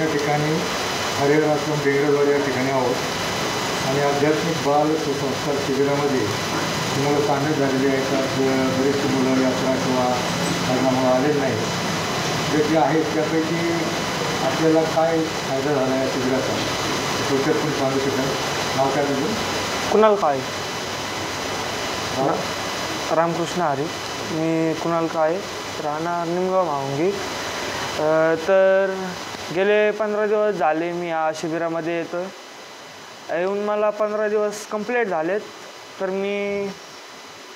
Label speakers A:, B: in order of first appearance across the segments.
A: या ठिकाणी हरिहर आश्रम बेंगळवाडी या ठिकाणी आहोत आणि आध्यात्मिक बाल सुसंस्कार शिबिरामध्ये मुलं सामील झालेली आहेत. बरेचशी मुलं यात्रा किंवा कारणामुळे आलेली नाही. जे जे आहेत त्यापैकी आपल्याला काय फायदा झाला या शिबिराचा थोडक्यात पण सांगू शकाल? नाव काय तुझं?
B: कुणाल काळे. रामकृष्ण हरी. मी कुणाल काळे, राहणार निमगाव म्हाळुंगी. तर गेले 15 दिवस झाले मी या शिबिरामध्ये येतो. येऊन मला 15 दिवस कंप्लीट झालेत. तर मी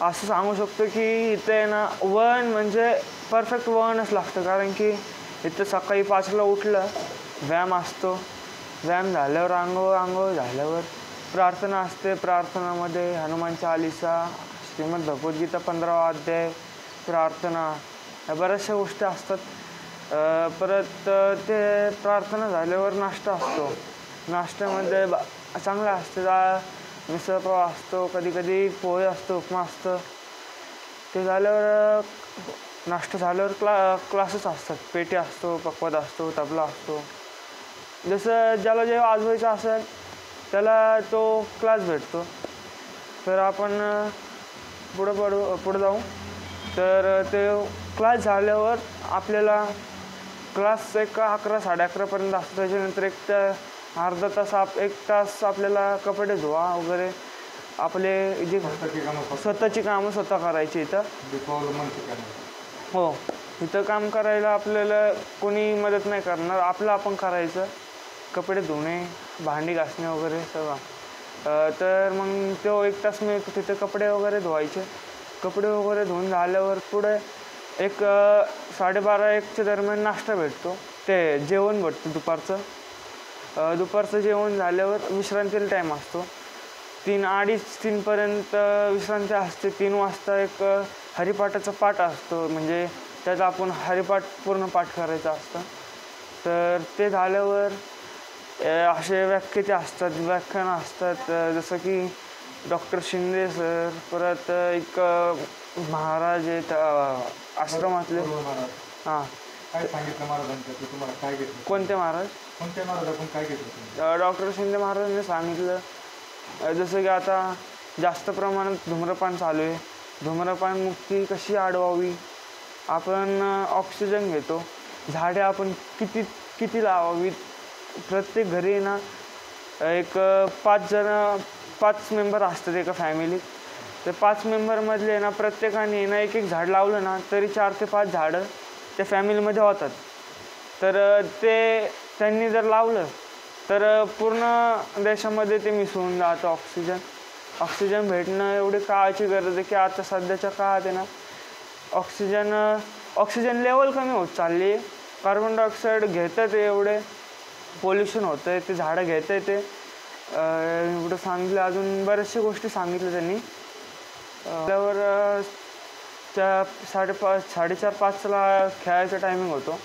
B: असं सांगू शकतो की इथे ना वळण म्हणजे परफेक्ट वळणच लागतं. कारण की इथं सकाळी 5ला उठलं, व्यायाम असतो. व्यायाम झाल्यावर आंघोळ झाल्यावर प्रार्थना असते. प्रार्थनामध्ये हनुमान चालीसा, श्रीमद भगवद्गीता 15वा अध्याय, प्रार्थना या बऱ्याचशा गोष्टी असतात. परत ते प्रार्थना झाल्यावर नाश्ता असतो. नाश्त्यामध्ये चांगलं असतं. मिसळपाव असतो, कधी कधी पोहे असतो, उपमा असतं. ते झाल्यावर नाश्ता झाल्यावर क्लासेस असतात. पेटी असतो, पखवाज असतो, तबला असतो. जसं ज्याला जे वाजवायचं असेल त्याला तो क्लास भेटतो. तर आपण पुढं जाऊ. तर ते क्लास झाल्यावर आपल्याला क्लास 11 साडे11पर्यंत असतो. त्याच्यानंतर अर्धा तास 1 तास आपल्याला कपडे धुवा वगैरे आपले जे स्वतःची कामं स्वतः करायची इथं. हो, इथं काम करायला आपल्याला कोणी मदत नाही करणार. आपलं आपण करायचं. कपडे धुणे, भांडी घासणे वगैरे सगळं. तर मग तो 1 तास मी तिथे कपडे वगैरे धुवायचे. कपडे वगैरे धुवून झाल्यावर पुढे 12:30-1च्या दरम्यान नाश्ता भेटतो. ते जेवण भेटतं दुपारचं. दुपारचं जेवण झाल्यावर विश्रांतीला टाईम असतो. 3:30-3पर्यंत विश्रांती असते. 3 वाजता हरिपाठाचा पाठ असतो. म्हणजे त्यात आपण हरिपाठ पूर्ण पाठ करायचं असतं. तर ते झाल्यावर असे व्याख्यानं असतात. जसं की डॉक्टर शिंदे सर, परत महाराज आहेत आश्रमातले. हां,
A: काय सांगितलं महाराजांचं? तुम्हाला काय घेतलं?
B: कोणते महाराज?
A: कोणत्या महाराजांकडून काय घेतलं?
B: डॉक्टर शिंदे महाराजांनी सांगितलं जसं की आता जास्त प्रमाणात धूम्रपान चालू आहे. धूम्रपान मुक्ती कशी अडवावी. आपण ऑक्सिजन घेतो. झाडे आपण किती लावावीत. प्रत्येक घरी ना 5 मेंबर असतात एका फॅमिलीत. ते 5 मेंबरमधले ना प्रत्येकाने ना 1 झाड लावलं ना तरी 4 ते 5 झाडं त्या फॅमिलीमध्ये होतात. तर ते त्यांनी जर लावलं तर पूर्ण देशामध्ये ते मिसळून जातं. ऑक्सिजन भेटणं एवढी काळाची गरज आहे की आता सध्याच्या काळात आहे ना ऑक्सिजन लेवल कमी होत चालली आहे. कार्बन डायऑक्साईड घेतात एवढे, पोल्युशन होतं आहे, ते झाडं घेत आहे. ते एवढं सांगितलं. अजून बऱ्याचशा गोष्टी सांगितल्या त्यांनी. त्यावर 4:30-5ला खेळायचा टायमिंग होतो.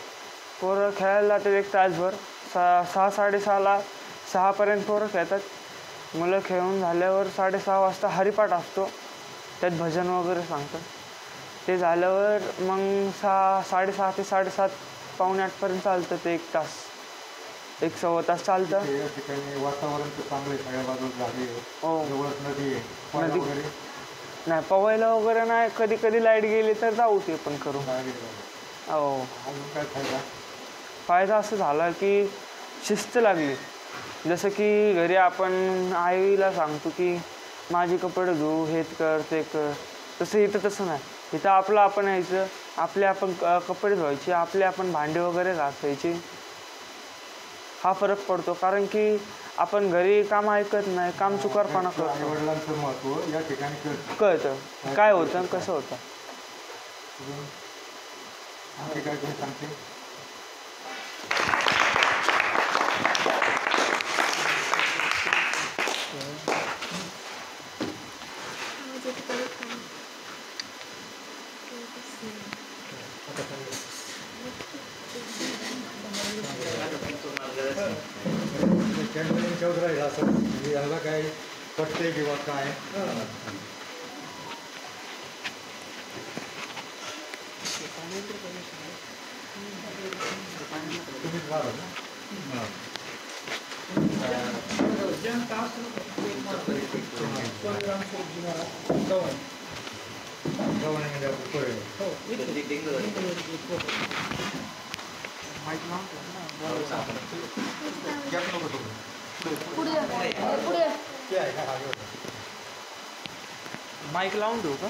B: पोरं खेळायला जातात 1 तासभर. 6:30-6:30पर्यंत पोरं खेळतात. मुलं खेळून झाल्यावर 6:30 वाजता हरिपाठ असतो. त्यात भजन वगैरे सांगतात. ते झाल्यावर मग 6:30 ते 7:30 पावणे 8पर्यंत चालतं. ते 1 तास, 1-1.25 तास चालतं.
A: या ठिकाणी वातावरण तर चांगलं आहे. सगळ्या बाजूला झाडी आहे.
B: हो,
A: नदी आहे.
B: नदी नाही पवायला वगैरे नाही. कधी लाईट गेली तर जाऊ ते पण करू. हो.
A: अजून काय
B: फायदा असं झाला की शिस्त लागली. जसं की घरी आपण आईला सांगतो की माझी कपडे धुऊ, हे कर ते कर. तसं नाही. इथं आपलं आपण यायचं. आपण कपडे धुवायचे. आपण भांडे वगैरे घासायचे. हा फरक पडतो. कारण की आपण घरी काम ऐकत नाही, काम चुकारपणा करतो.
A: वडिलांचं महत्त्व या ठिकाणी
B: कळतं काय होतं कसं होतं.
A: आणखी काय तुम्ही सांगते? राहील असं याला काय पटते किंवा काय? तुम्हीच
B: माईक लावून देऊ का?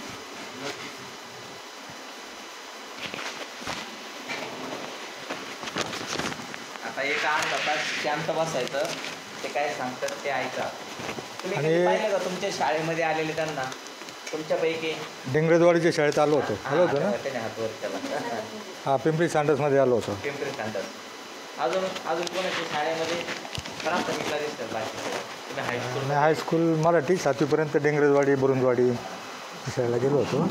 C: आता एक अर्धा तास शांत बसायचं, ते काय सांगतात ते ऐका. तुम्ही कधी पाहिलं का तुमच्या शाळेमध्ये आलेले त्यांना? तुमच्यापैकी
A: डिंगरेजवाडीच्या शाळेत आलो होतो. आलो होतो ना?
C: त्याने हातवर त्याला.
A: हां, पिंपरी सांडसमध्ये आलो होतो.
C: पिंपरी सांगतात. अजून कोणाच्या शाळेमध्ये प्राथमिकला दिसतात बाकी? तुम्ही हायस्कूल?
A: मी हायस्कूल मराठी 7वीपर्यंत डिंगरेजवाडी बुरुंजवाडी शाळेला गेलो होतो.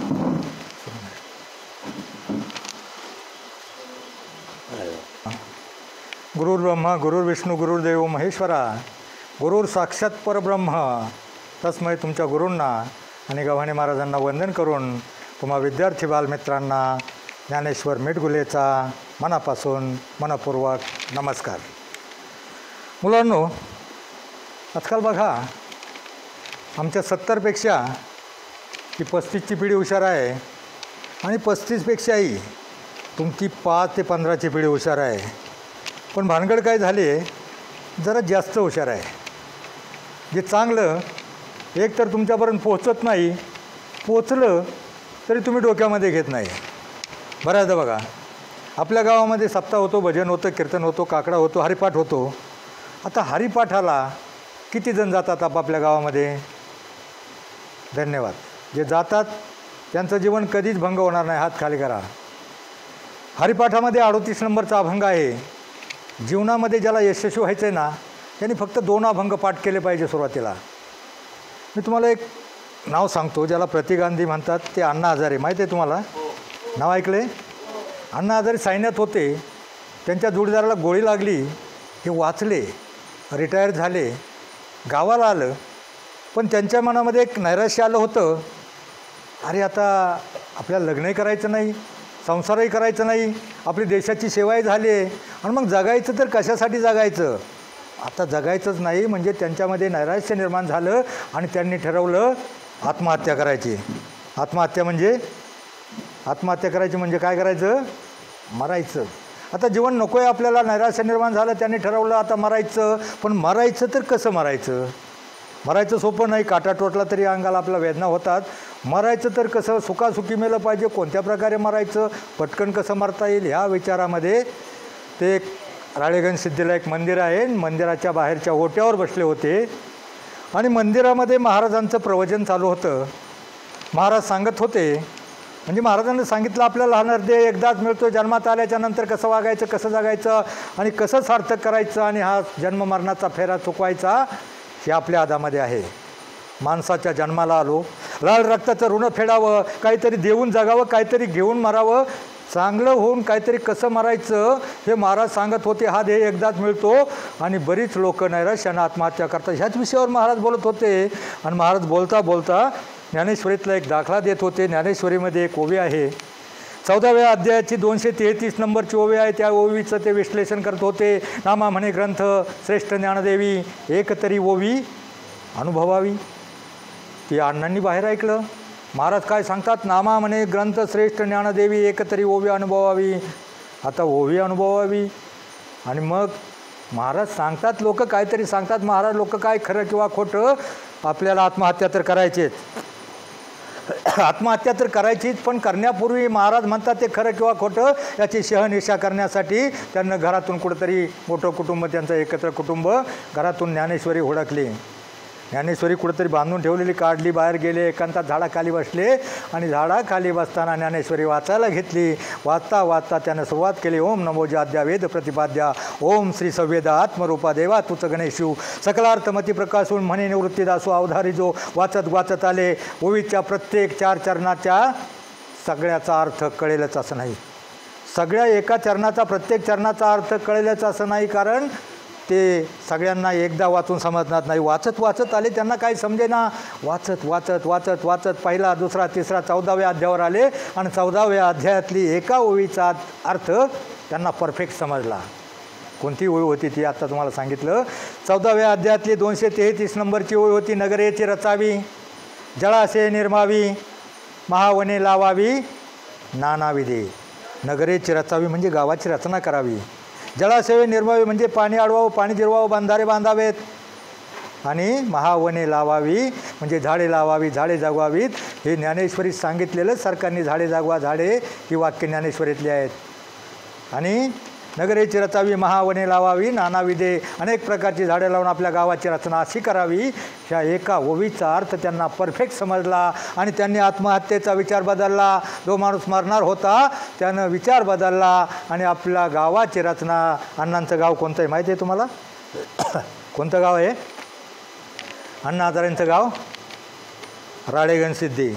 A: गुरुर् ब्रह्मा गुरुर्विष्णू गुरुर्देव महेश्वरा गुरुर साक्षात परब्रह्म तस्मै तुमच्या गुरूंना आणि गव्हाणे महाराजांना वंदन करून तुम्हा विद्यार्थी बालमित्रांना ज्ञानेश्वर मेटगुलेचा मनापासून मनपूर्वक नमस्कार. मुलांनो, आजकाल बघा, आमच्या 70पेक्षा ही 35ची पिढी हुशार आहे आणि 35पेक्षाही तुमची 5 ते 15ची पिढी हुशार आहे. पण भानगड काय झाली आहे, जरा जास्त हुशार आहे. जे चांगलं एक तर तुमच्यापर्यंत पोचत नाही, पोचलं तरी तुम्ही डोक्यामध्ये घेत नाही. बऱ्याचदा बघा, आपल्या गावामध्ये सप्ताह होतो, भजन होतं, कीर्तन होतो, काकडा होतो, हरिपाठ होतो. आता हरिपाठाला किती जण जातात आपापल्या गावामध्ये? धन्यवाद. जे जातात त्यांचं जीवन कधीच भंग होणार नाही. हात खाली करा. हरिपाठामध्ये 38 नंबरचा अभंग आहे. जीवनामध्ये ज्याला यशस्वी व्हायचं आहे ना, त्यांनी फक्त 2 अभंग पाठ केले पाहिजे सुरुवातीला. मी तुम्हाला एक नाव सांगतो, ज्याला प्रतिगांधी म्हणतात. ते अण्णा हजारे. माहीत आहे तुम्हाला? नाव ऐकले? अण्णा हजारे सैन्यात होते. त्यांच्या जोडीदाराला गोळी लागली. हे वाचले, रिटायर झाले, गावाला आलं. पण त्यांच्या मनामध्ये एक नैराश्य आलं होतं. अरे, आता आपल्याला लग्नही करायचं नाही, संसारही करायचं नाही, आपली देशाची सेवाही झाली आहे, आणि मग जगायचं तर कशासाठी जगायचं? आता जगायचंच नाही म्हणजे त्यांच्यामध्ये नैराश्य निर्माण झालं आणि त्यांनी ठरवलं आत्महत्या करायची. आत्महत्या करायची म्हणजे काय करायचं? मरायचं. आता जीवन नको आहे आपल्याला, नैराश्य निर्माण झालं, त्यांनी ठरवलं आता मरायचं. पण मरायचं तर कसं मरायचं? मरायचं सोपं नाही. काटा टोटला तरी अंगाला आपल्या वेदना होतात. मरायचं तर कसं? सुखासुखी मेलं पाहिजे. कोणत्या प्रकारे मरायचं? पटकन कसं मरता येईल? ह्या विचारामध्ये ते राळेगंज सिद्धीला एक मंदिर आहे. मंदिराच्या बाहेरच्या ओट्यावर बसले होते आणि मंदिरामध्ये महाराजांचं प्रवचन चालू होतं. महाराज सांगत होते, म्हणजे महाराजांनी सांगितलं आपल्याला हा नरदेह एकदाच मिळतो, जन्मात आल्याच्या नंतर कसं वागायचं, कसं जगायचं आणि कसं सार्थक करायचं आणि हा जन्म मरणाचा फेरा चुकवायचा हे आपल्या हातामध्ये आहे. माणसाच्या जन्माला आलो, लाल रक्ताचं ऋण फेडावं, काहीतरी देऊन जगावं, काहीतरी घेऊन मरावं, चांगलं होऊन काहीतरी कसं मरायचं हे महाराज सांगत होते. हा देह एकदाच मिळतो आणि बरीच लोक नैराश्यानं आत्महत्या करतात. ह्याच विषयावर महाराज बोलत होते. आणि महाराज बोलता बोलता ज्ञानेश्वरीतला एक दाखला देत होते. ज्ञानेश्वरीमध्ये एक ओवी आहे, 14व्या अध्यायाची 233 नंबरची ओवी आहे. त्या ओवीचं ते विश्लेषण करत होते. नामा म्हणे ग्रंथ श्रेष्ठ ज्ञानदेवी, एक तरी ओवी अनुभवावी. ती अण्णांनी बाहेर ऐकलं. महाराज काय सांगतात? नामा म्हणे ग्रंथ श्रेष्ठ ज्ञानदेवी, एक तरी ओवी अनुभवावी. आता ओवी अनुभवावी आणि मग महाराज सांगतात, लोक काहीतरी सांगतात. महाराज लोक काय खरं किंवा खोटं? आपल्याला आत्महत्या तर करायचीच, आत्महत्या तर करायचीच, पण करण्यापूर्वी महाराज म्हणतात ते खरं किंवा खोटं याची शहनिशा करण्यासाठी त्यांना घरातून कुठंतरी मोठं कुटुंब, त्यांचं एकत्र कुटुंब, घरातून ज्ञानेश्वरी हुडकली. ज्ञानेश्वरी कुठंतरी बांधून ठेवलेली काढली, बाहेर गेले, एकांतात झाडाखाली बसले आणि झाडाखाली बसताना ज्ञानेश्वरी वाचायला घेतली. वाचता वाचता त्यानं सुरुवात केली, ओम नमो जाद्या वेद प्रतिपाद्या, ओम श्री संवेदा आत्मरूपा देवा तुच गणेशू, सकलार्थमती प्रकाशून म्हणे निवृत्तीदासू अवधारी जो. वाचत वाचत आले. ओवीच्या प्रत्येक 4 चरणाच्या सगळ्याचा अर्थ कळेलच असं नाही. सगळ्या एका चरणाचा, प्रत्येक चरणाचा अर्थ कळेलच असं नाही, कारण ते सगळ्यांना एकदा वाचून समजणार नाही. वाचत वाचत आले, त्यांना काही समजेना. वाचत वाचत वाचत वाचत पहिला, दुसरा, तिसरा, 14व्या अध्यायावर आले आणि 14व्या अध्यायातली एका ओवीचा अर्थ त्यांना परफेक्ट समजला. कोणती ओळ होती ती आता तुम्हाला सांगितलं. 14व्या अध्यायातली 233 नंबरची ओळ होती. नगरेची रचावी, जळाशय निर्मावी, महावने लावावी, नानाविधे. नगरेची रचावी म्हणजे गावाची रचना करावी. जळाशय निर्मावी म्हणजे पाणी अडवावं, पाणी जिरवावं, बंधारे बांधावेत. आणि महावने लावावी म्हणजे झाडे लावावी, झाडे जगवावीत. हे ज्ञानेश्वरीत सांगितलेलं. सरकारने झाडे जागवा झाडे ही वाक्य ज्ञानेश्वरीतली आहेत. आणि नगरेची रचावी, महावने लावावी, नानाविधे. अनेक प्रकारची झाडे लावून आपल्या गावाची रचना अशी करावी. ह्या एका ओवीचा अर्थ त्यांना परफेक्ट समजला आणि त्यांनी आत्महत्येचा विचार बदलला. जो माणूस मरणार होता त्यानं विचार बदलला आणि आपल्या गावाची रचना. अण्णांचं गाव कोणतं आहे माहिती आहे तुम्हाला? कोणतं गाव आहे अण्णा हजारेंचं गाव? राळेगणसिद्धी.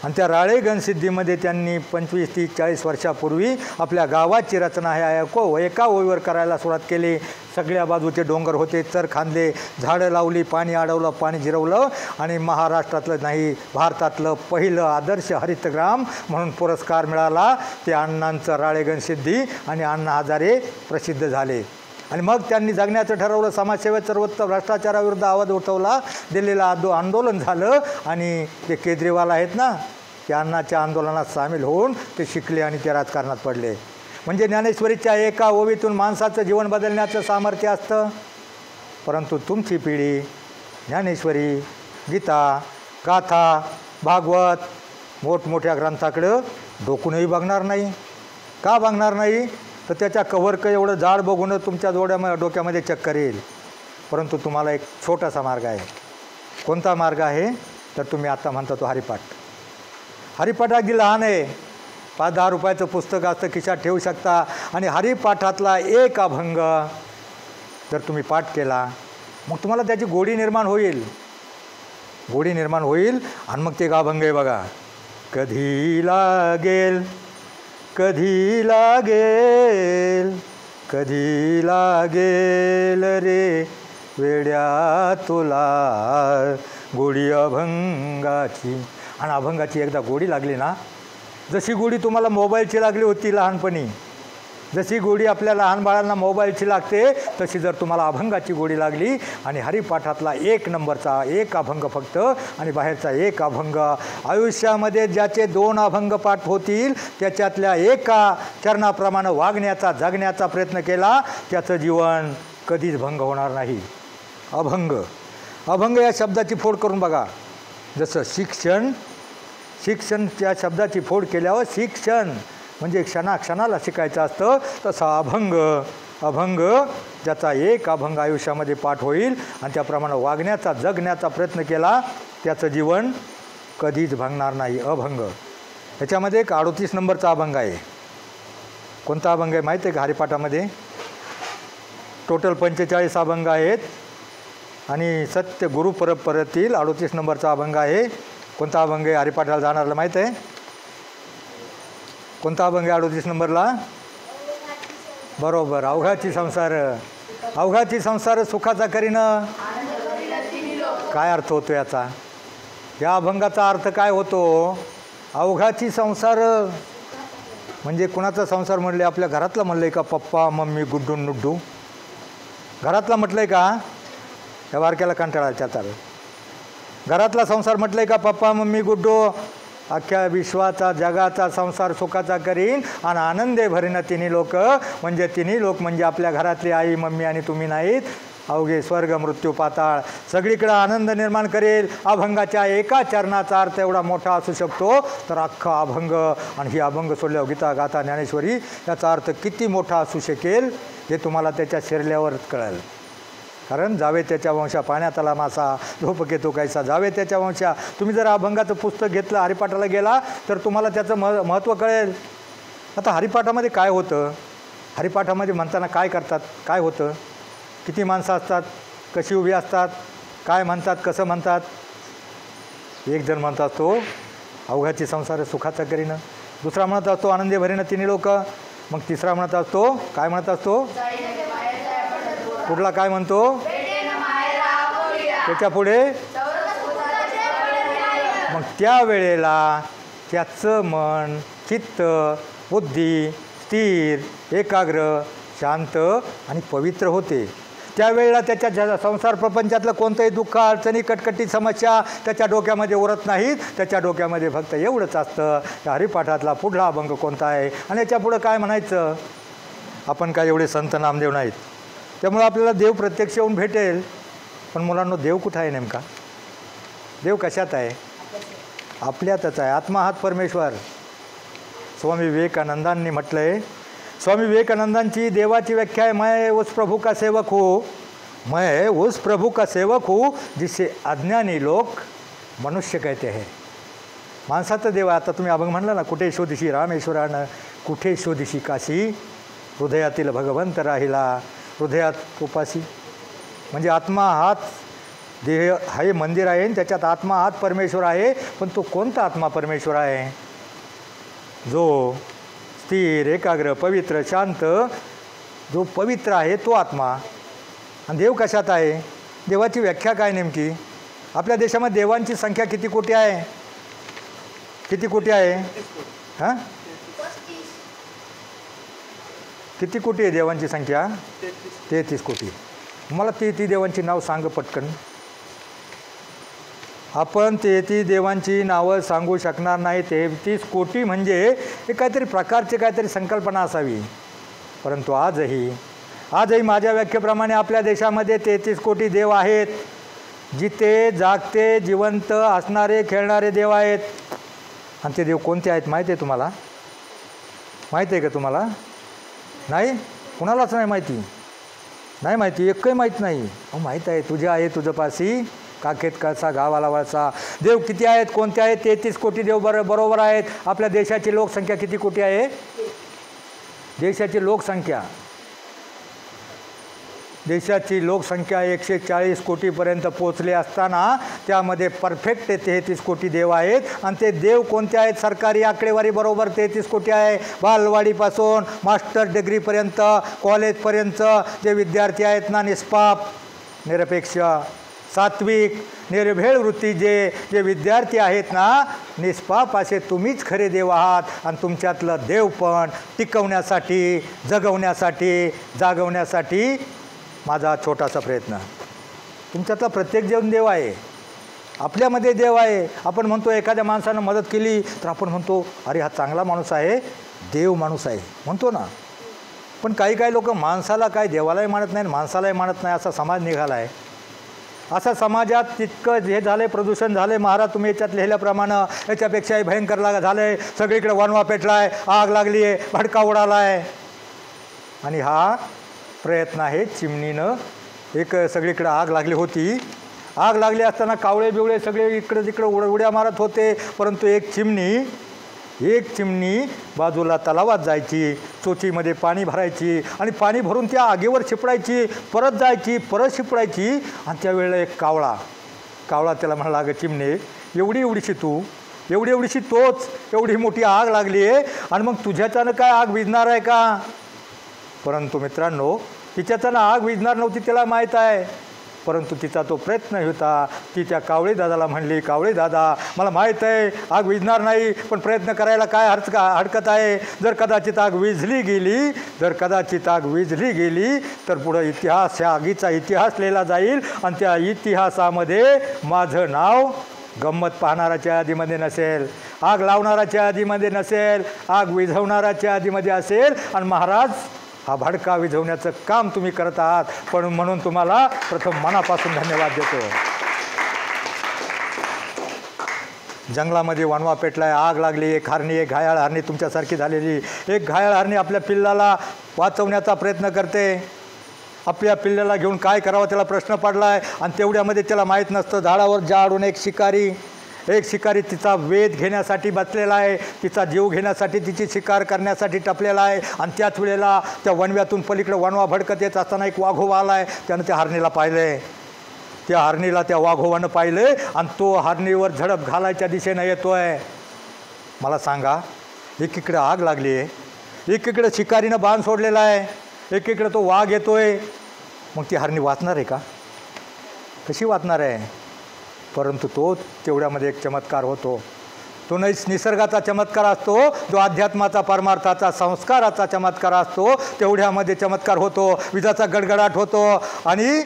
A: आणि त्या राळेगणसिद्धीमध्ये त्यांनी 25, 30, 40 वर्षापूर्वी आपल्या गावाची रचना एका ओळीवर करायला सुरुवात केली. सगळ्या बाजूचे डोंगर होते, चर खांदले, झाडं लावली, पाणी अडवलं, पाणी जिरवलं आणि महाराष्ट्रातलं नाही भारतातलं पहिलं आदर्श हरितग्राम म्हणून पुरस्कार मिळाला. ते अण्णांचं राळेगणसिद्धी आणि अण्णा हजारे प्रसिद्ध झाले. आणि मग त्यांनी जगण्याचं ठरवलं. समाजसेवेत सर्वत्र भ्रष्टाचाराविरुद्ध आवाज उठवला. दिल्लीला आंदोलन झालं आणि ते केजरीवाल आहेत ना, त्या अण्णाच्या आंदोलनात सामील होऊन ते शिकले आणि ते राजकारणात पडले. म्हणजे ज्ञानेश्वरीच्या एका ओवीतून माणसाचं जीवन बदलण्याचं सामर्थ्य असतं. परंतु तुमची पिढी ज्ञानेश्वरी, गीता, गाथा, भागवत मोठमोठ्या ग्रंथाकडं डोकूनही बघणार नाही. का बघणार नाही? तर त्याच्या कव्हर एवढं जाड बघून तुमच्या डोक्यामध्ये चक्कर येईल. परंतु तुम्हाला एक छोटासा मार्ग आहे. कोणता मार्ग आहे? तर तुम्ही आता म्हणता तो हरिपाठ. हरिपाठ अगदी लहान आहे. 5-10 रुपयाचं पुस्तक असतं, खिशात ठेवू शकता. आणि हरिपाठातला एक अभंग जर तुम्ही पाठ केला मग तुम्हाला त्याची गोडी निर्माण होईल. गोडी निर्माण होईल. आणि मग ते एक अभंग आहे बघा. कधी लागेल, कधी लागेल, कधी लागेल रे वेड्या तुला गोडी अभंगाची. आणि अभंगाची एकदा गोडी लागली ना, जशी गोडी तुम्हाला मोबाईलची लागली होती लहानपणी, जशी गोडी आपल्या लहान बाळांना मोबाईलची लागते, तशी जर तुम्हाला अभंगाची गोडी लागली आणि हरिपाठातला 1 नंबरचा एक अभंग फक्त आणि बाहेरचा एक अभंग, आयुष्यामध्ये ज्याचे 2 अभंग पाठ होतील त्याच्यातल्या एका चरणाप्रमाणे वागण्याचा जगण्याचा प्रयत्न केला, त्याचं जीवन कधीच भंग होणार नाही. अभंग. अभंग या शब्दाची फोड करून बघा. जसं शिक्षण, शिक्षणच्या शब्दाची फोड केल्यावर शिक्षण म्हणजे क्षणाक्षणाला शिकायचं असतं, तसा अभंग. अभंग ज्याचा एक अभंग आयुष्यामध्ये पाठ होईल आणि त्याप्रमाणे वागण्याचा जगण्याचा प्रयत्न केला, त्याचं जीवन कधीच भांगणार नाही. अभंग. ह्याच्यामध्ये एक 38 नंबरचा अभंग आहे. कोणता अभंग आहे माहीत आहे का? हरिपाठामध्ये टोटल 45 अभंग आहेत आणि सत्य गुरु परंपरेतील 38 नंबरचा अभंग आहे. कोणता अभंग आहे हरिपाठाला जाणारला माहीत आहे? कोणता अभंग आहे 38 नंबरला? बरोबर, अवघाची संसार. अवघाची संसार सुखाचा करीनं. काय अर्थ होतो याचा? या अभंगाचा अर्थ काय होतो? अवघाची संसार म्हणजे कुणाचा संसार म्हणले? आपल्या घरातला म्हणलं आहे का? पप्पा मम्मी गुड्डू नुड्डू घरातला म्हटलं आहे का? या बारक्याला कंटाळा त्याचा. घरातला संसार म्हटलं आहे का? पप्पा मम्मी गुड्डू अख्ख्या विश्वाचा जगाचा संसार सुखाचा करीन आणि आनंदे भरीन तिन्ही लोक. म्हणजे तिन्ही लोक म्हणजे आपल्या घरातली आई मम्मी आणि तुम्ही नाहीत. अवघे स्वर्ग मृत्यू पाताळ सगळीकडे आनंद निर्माण करेल. अभंगाच्या एका चरणाचा अर्थ एवढा मोठा असू शकतो, तर अख्खा अभंग आणि ही अभंग सोडल्यावर गीता गाथा ज्ञानेश्वरी याचा अर्थ किती मोठा असू शकेल हे तुम्हाला त्याच्या शिरल्यावर कळेल. कारण जावे त्याच्या वंशा पाण्यात आला मासा, झोप घेतो कैसा जावे त्याच्या वंशा. तुम्ही जर अभंगाचं पुस्तक घेतलं, हरिपाठाला गेला, तर तुम्हाला त्याचं महत्त्व कळेल. आता हरिपाठामध्ये काय होतं? हरिपाठामध्ये म्हणताना काय करतात? काय होतं? किती माणसं असतात? कशी उभी असतात? काय म्हणतात? कसं म्हणतात? एक जण म्हणत असतो अवघाची संसार सुखाचा करीनं, दुसरा म्हणत असतो आनंदे भरीनं तिन्ही लोक, मग तिसरा म्हणत असतो काय म्हणत असतो? कुठला काय म्हणतो? त्याच्या पुढे मग त्या वेळेला त्याचं मन चित्त बुद्धी स्थिर एकाग्र शांत आणि पवित्र होते. त्यावेळेला त्याच्या संसार प्रपंचातलं कोणतंही दुःख, अडचणी, कटकटी, समस्या त्याच्या डोक्यामध्ये उरत नाहीत. त्याच्या डोक्यामध्ये फक्त एवढंच असतं, त्या हरिपाठातला पुढला अभंग कोणता आहे आणि याच्या पुढं काय म्हणायचं. आपण काय एवढे संत नामदेव नाहीत, त्यामुळं आपल्याला देव प्रत्यक्ष येऊन भेटेल. पण मुलांनो, देव कुठं आहे नेमका? देव कशात आहे? आपल्यातच आहे. आत्मा हाच परमेश्वर. स्वामी विवेकानंदांनी म्हटलं आहे, स्वामी विवेकानंदांची देवाची व्याख्या आहे, मैं उस प्रभु का सेवक हूँ, मैं उस प्रभु का सेवक हूँ जिसे अज्ञानी लोक मनुष्य कहते हैं. माणसाचं देव. आता तुम्ही अभंग म्हणला ना, कुठे शोधिशी रामेश्वरानं, कुठे शोधिशी काशी, हृदयातील भगवंत राहिला हृदयात उपासी. म्हणजे आत्मा हाच देह हे मंदिर आहे, त्याच्यात आत्मा हाच परमेश्वर आहे. पण तो कोणता आत्मा परमेश्वर आहे? जो स्थिर, एकाग्र, पवित्र, शांत, जो पवित्र आहे तो आत्मा. आणि देव कशात आहे? देवाची व्याख्या काय नेमकी? आपल्या देशामध्ये देवांची संख्या किती कोटी आहे? किती कोटी आहे? हां, किती कोटी आहे देवांची संख्या? 33 कोटी. मला ती देवांची नाव सांग पटकन. आपण 33 देवांची नावं सांगू शकणार नाही. 33 कोटी म्हणजे हे काहीतरी प्रकारचे काहीतरी संकल्पना असावी. परंतु आजही माझ्या व्याख्येप्रमाणे आपल्या देशामध्ये 33 कोटी देव आहेत. जिथे जागते, जिवंत असणारे, खेळणारे देव आहेत. आणि ते देव कोणते आहेत माहिती आहे तुम्हाला? माहिती आहे का तुम्हाला? नाही, कुणालाच नाही माहिती. नाही माहिती, एकही माहीत नाही. माहीत आहे, तुझ्या आहे तुझपाशी काखेत कळसा गावाला वळसा. देव किती आहेत, कोणते आहेत? 33 कोटी देव बरोबर आहेत. आपल्या देशाची लोकसंख्या किती कोटी आहे? देशाची लोकसंख्या 140 कोटीपर्यंत पोचले असताना त्यामध्ये परफेक्ट 33 कोटी देव आहेत. आणि ते देव कोणते आहेत? सरकारी आकडेवारी बरोबर 33 कोटी आहे. बालवाडीपासून मास्टर डिग्रीपर्यंत, कॉलेजपर्यंत जे विद्यार्थी आहेत ना, निष्पाप, निरपेक्ष, सात्विक, निर्भेळ वृत्ती जे विद्यार्थी आहेत ना, निष्पाप असे तुम्हीच खरे देव आहात. आणि तुमच्यातलं देव पण टिकवण्यासाठी, जगवण्यासाठी, जागवण्यासाठी माझा छोटासा प्रयत्न. तुमच्यातला प्रत्येक जण देव आहे. आपल्यामध्ये देव आहे. आपण म्हणतो एखाद्या माणसानं मदत केली तर आपण म्हणतो अरे हा चांगला माणूस आहे, देव माणूस आहे म्हणतो ना. पण काही लोक माणसाला काय देवालाही मानत नाही, माणसालाही मानत नाही, असा समाज निघाला आहे. असा समाजात तितकं हे झालं आहे, प्रदूषण झालं आहे. महाराज तुम्ही याच्यात लिहिल्याप्रमाणे याच्यापेक्षाही भयंकर झालं आहे. सगळीकडे वणवा पेटला आहे, आग लागली आहे, भडका उडाला आहे. आणि हा प्रयत्न आहे चिमणीनं. एक सगळीकडे आग लागली होती. आग लागली असताना कावळे बिवळे सगळे इकडं तिकडं उड्या मारत होते. परंतु एक चिमणी बाजूला तलावात जायची, चोचीमध्ये पाणी भरायची आणि पाणी भरून त्या आगीवर शिपडायची, परत जायची, परत शिपडायची. आणि त्यावेळेला एक कावळा त्याला म्हणाला, अगं चिमणे, एवढीशी तू, एवढीशी तोच, एवढी मोठी आग लागली आहे आणि मग तुझ्याच्यानं काय आग विझणार आहे का? परंतु मित्रांनो, तिच्याच्यानं आग विझणार नव्हती, तिला माहीत आहे. परंतु तिचा तो प्रयत्न होता. ती त्या कावळे दादाला म्हणली, कावळे दादा, मला माहीत आहे आग विझणार नाही, पण प्रयत्न करायला काय हरकत आहे? जर कदाचित आग विझली गेली तर पुढं इतिहास, या आगीचा इतिहास लिहिला जाईल. आणि त्या इतिहासामध्ये माझं नाव गंमत पाहणाराच्या यादीमध्ये नसेल, आग लावणाराच्या यादीमध्ये नसेल, आग विझवणाराच्या यादीमध्ये असेल. आणि महाराज, हा भडका विझवण्याचं काम तुम्ही करत आहात. पण म्हणून तुम्हाला प्रथम मनापासून धन्यवाद देतो. जंगलामध्ये वणवा पेटलाय, आग लागली, एक घायाळ हरणी तुमच्यासारखी झालेली, एक घायाळ हरणी आपल्या पिल्लाला वाचवण्याचा प्रयत्न करते. आपल्या पिल्लाला घेऊन काय करावं त्याला प्रश्न पडलाय. आणि तेवढ्यामध्ये त्याला माहीत नसतं, झाडावर जाडून एक शिकारी तिचा वेध घेण्यासाठी बसलेला आहे, तिचा जीव घेण्यासाठी, तिची शिकार करण्यासाठी टपलेला आहे. आणि त्याच वेळेला त्या वणव्यातून पलीकडे वणवा भडकत येत असताना एक वाघोबा आला आहे. त्यानं त्या हरणीला पाहिलं, त्या वाघोबानं पाहिलं आणि तो हरणीवर झडप घालायच्या दिशेनं येतोय. मला सांगा, एकीकडे आग लागली आहे, एकीकडे शिकारीनं बाण सोडलेला आहे, एकीकडे तो वाघ येतोय. मग ती हरणी वाचणार आहे का? कशी वाचणार आहे? परंतु तो तेवढ्यामध्ये एक चमत्कार होतो. तो निसर्गाचा चमत्कार असतो, जो अध्यात्माचा परमार्थाचा संस्काराचा चमत्कार असतो, तेवढ्यामध्ये चमत्कार होतो. विजाचा गडगडाट होतो आणि